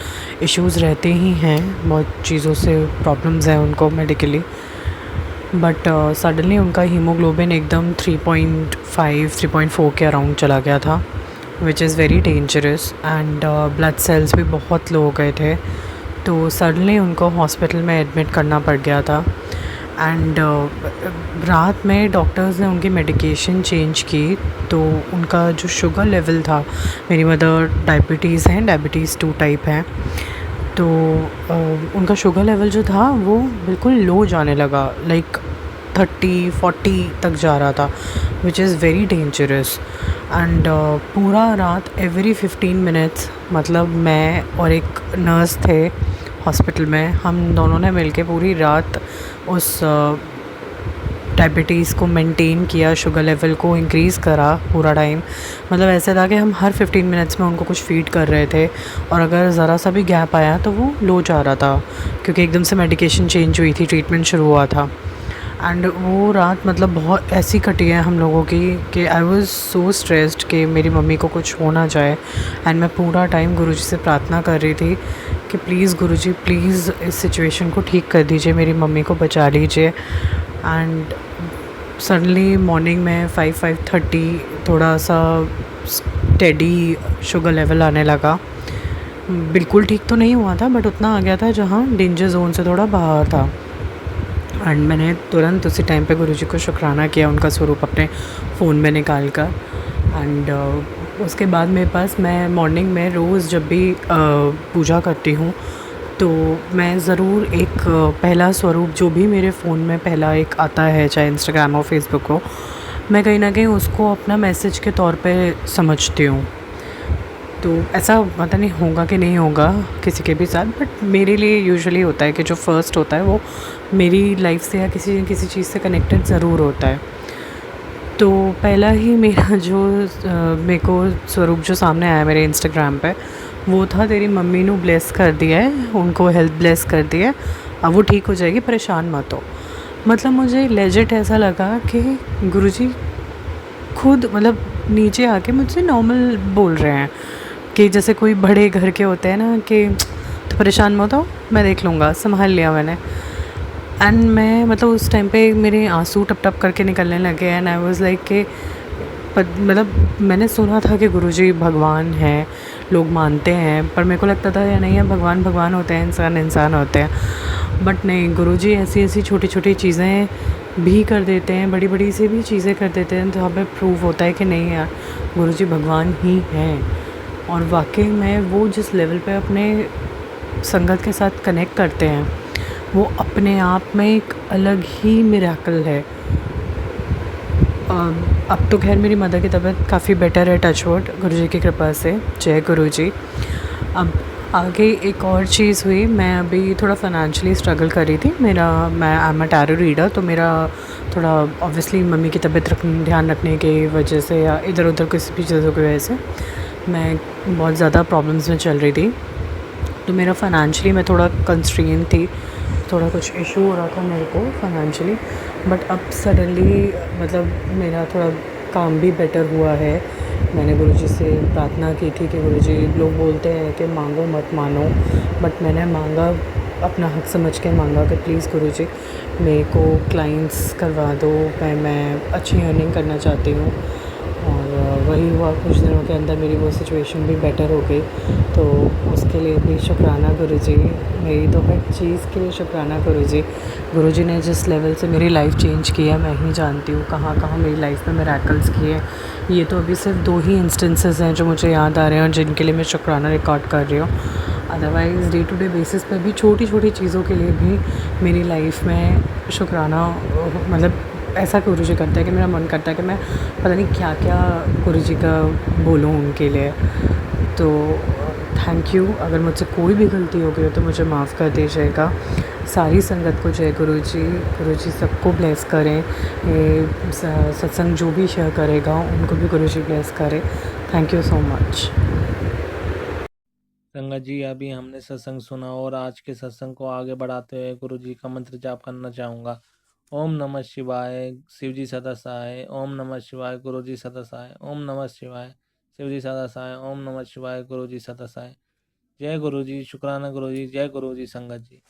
इश्यूज़ रहते ही हैं, बहुत चीज़ों से प्रॉब्लम्स हैं उनको मेडिकली। बट सडनली उनका हीमोग्लोबिन एकदम 3.5-3.4 के अराउंड चला गया था, which is very dangerous. And blood cells भी बहुत लो हो गए थे। तो सडनली उनको हॉस्पिटल में एडमिट करना पड़ गया था। एंड रात में डॉक्टर्स ने उनकी मेडिकेशन चेंज की, तो उनका जो शुगर लेवल था, मेरी मदर डायबिटीज़ हैं, डायबिटीज़ 2 टाइप है, तो उनका शुगर लेवल जो था वो बिल्कुल लो जाने लगा, लाइक 30-40 तक जा रहा था, which is very dangerous. And पूरा रात एवरी 15 मिनट्स, मतलब मैं और एक नर्स थे हॉस्पिटल में, हम दोनों ने मिलके पूरी रात उस डायबिटीज़ को मेंटेन किया, शुगर लेवल को इंक्रीज़ करा पूरा टाइम। मतलब ऐसा था कि हम हर 15 मिनट्स में उनको कुछ फ़ीड कर रहे थे, और अगर ज़रा सा भी गैप आया तो वो लो जा रहा था, क्योंकि एकदम से मेडिकेशन चेंज हुई थी, ट्रीटमेंट शुरू हुआ था। एंड वो रात मतलब बहुत ऐसी कटी है हम लोगों की कि आई वाज सो स्ट्रेस्ड कि मेरी मम्मी को कुछ हो ना जाए। एंड मैं पूरा टाइम गुरुजी से प्रार्थना कर रही थी कि प्लीज़ गुरुजी, प्लीज़ इस सिचुएशन को ठीक कर दीजिए, मेरी मम्मी को बचा लीजिए। एंड सडनली मॉर्निंग में 5-5:30 थोड़ा सा स्टेडी शुगर लेवल आने लगा। बिल्कुल ठीक तो नहीं हुआ था, बट उतना आ गया था जहाँ डेंजर जोन से थोड़ा बाहर था। एंड मैंने तुरंत उसी टाइम पे गुरुजी को शुक्राना किया, उनका स्वरूप अपने फ़ोन में निकाल कर। एंड उसके बाद मेरे पास, मैं मॉर्निंग में रोज़ जब भी पूजा करती हूँ तो मैं ज़रूर एक पहला स्वरूप जो भी मेरे फ़ोन में पहला एक आता है, चाहे इंस्टाग्राम हो, फेसबुक हो, मैं कहीं ना कहीं उसको अपना मैसेज के तौर पे समझती हूँ। तो ऐसा पता नहीं होगा कि नहीं होगा किसी के भी साथ, बट मेरे लिए यूजुअली होता है कि जो फर्स्ट होता है वो मेरी लाइफ से या किसी चीज़ से कनेक्टेड ज़रूर होता है। तो पहला ही मेरा जो मेरे को स्वरूप जो सामने आया मेरे इंस्टाग्राम पे, वो था, तेरी मम्मी ने ब्लेस कर दिया है, उनको हेल्थ ब्लेस कर दिया है, अब वो ठीक हो जाएगी, परेशान मत हो। मतलब मुझे लेजिट ऐसा लगा कि गुरुजी खुद मतलब नीचे आके मुझसे नॉर्मल बोल रहे हैं, कि जैसे कोई बड़े घर के होते हैं ना कि तो परेशान मत हो, मैं देख लूँगा, संभाल लिया मैंने। एंड मैं मतलब उस टाइम पे मेरे आंसू टप टप करके निकलने लगे। एंड आई वाज लाइक कि मतलब मैंने सुना था कि गुरुजी भगवान हैं, लोग मानते हैं, पर मेरे को लगता था या नहीं है, भगवान भगवान होते हैं, इंसान इंसान होते हैं। बट नहीं, गुरुजी ऐसी ऐसी छोटी छोटी चीज़ें भी कर देते हैं, बड़ी बड़ी से भी चीज़ें कर देते हैं, तो हमें प्रूव होता है कि नहीं यार, गुरुजी भगवान ही हैं। और वाकई में वो जिस लेवल पे अपने संगत के साथ कनेक्ट करते हैं, वो अपने आप में एक अलग ही मिरेकल है। अब तो खैर मेरी मदर की तबीयत काफ़ी बेटर है, टच वुड, गुरुजी की कृपा से। जय गुरुजी। अब आगे एक और चीज़ हुई, मैं अभी थोड़ा फाइनेंशियली स्ट्रगल कर रही थी। मैं I am a tarot reader, तो मेरा थोड़ा ऑब्वियसली मम्मी की तबीयत ध्यान रखने की वजह से या इधर उधर किसी भी चीज़ों की वजह से मैं बहुत ज़्यादा प्रॉब्लम्स में चल रही थी। तो मेरा फाइनेंशियली मैं थोड़ा कंस्ट्रेन थी, थोड़ा कुछ इशू हो रहा था मेरे को फाइनेंशियली। बट अब सडनली मतलब मेरा थोड़ा काम भी बेटर हुआ है। मैंने गुरुजी से प्रार्थना की थी कि गुरुजी, लोग बोलते हैं कि मांगो मत मानो, बट मैंने मांगा, अपना हक समझ के मांगा कि प्लीज़ गुरुजी मेरे को क्लाइंट्स करवा दो, मैं अच्छी अर्निंग करना चाहती हूँ। और वही हुआ, कुछ दिनों के अंदर मेरी वो सिचुएशन भी बेटर हो गई। तो उसके लिए भी शुक्राना गुरुजी, मेरी तो हर चीज़ के लिए शुक्राना गुरुजी। गुरुजी ने जिस लेवल से मेरी लाइफ चेंज की है मैं ही जानती हूँ, कहाँ कहाँ मेरी लाइफ में मिरेकल्स किए हैं। ये तो अभी सिर्फ 2 ही इंस्टेंसेस हैं जो मुझे याद आ रहे हैं और जिनके लिए मैं शुक्राना रिकॉर्ड कर रही हूँ। Otherwise day to day basis पे भी छोटी छोटी चीज़ों के लिए भी मेरी लाइफ में शुक्राना, मतलब ऐसा गुरुजी करता है कि मेरा मन करता है कि मैं पता नहीं क्या क्या गुरुजी का बोलूँ उनके लिए। तो थैंक यू। अगर मुझसे कोई भी गलती हो गई हो तो मुझे माफ़ कर दीजिएगा। सारी संगत को जय गुरुजी। गुरुजी सबको ब्लेस करें। ये सत्संग जो भी शेयर करेगा उनको भी गुरुजी ब्लेस करें। Thank you so much. संगत जी, अभी हमने सत्संग सुना और आज के सत्संग को आगे बढ़ाते हुए गुरु जी का मंत्र जाप करना चाहूँगा। ओम नमः शिवाय, शिव जी सदा सहाय। ओम नमः शिवाय, गुरु जी सदा सहाय। ओम नमः शिवाय, शिव जी सदा सहाय। ओम नमः शिवाय, गुरु जी सदा सहाय। जय गुरु जी, शुक्राना गुरु जी, जय गुरु जी संगत जी।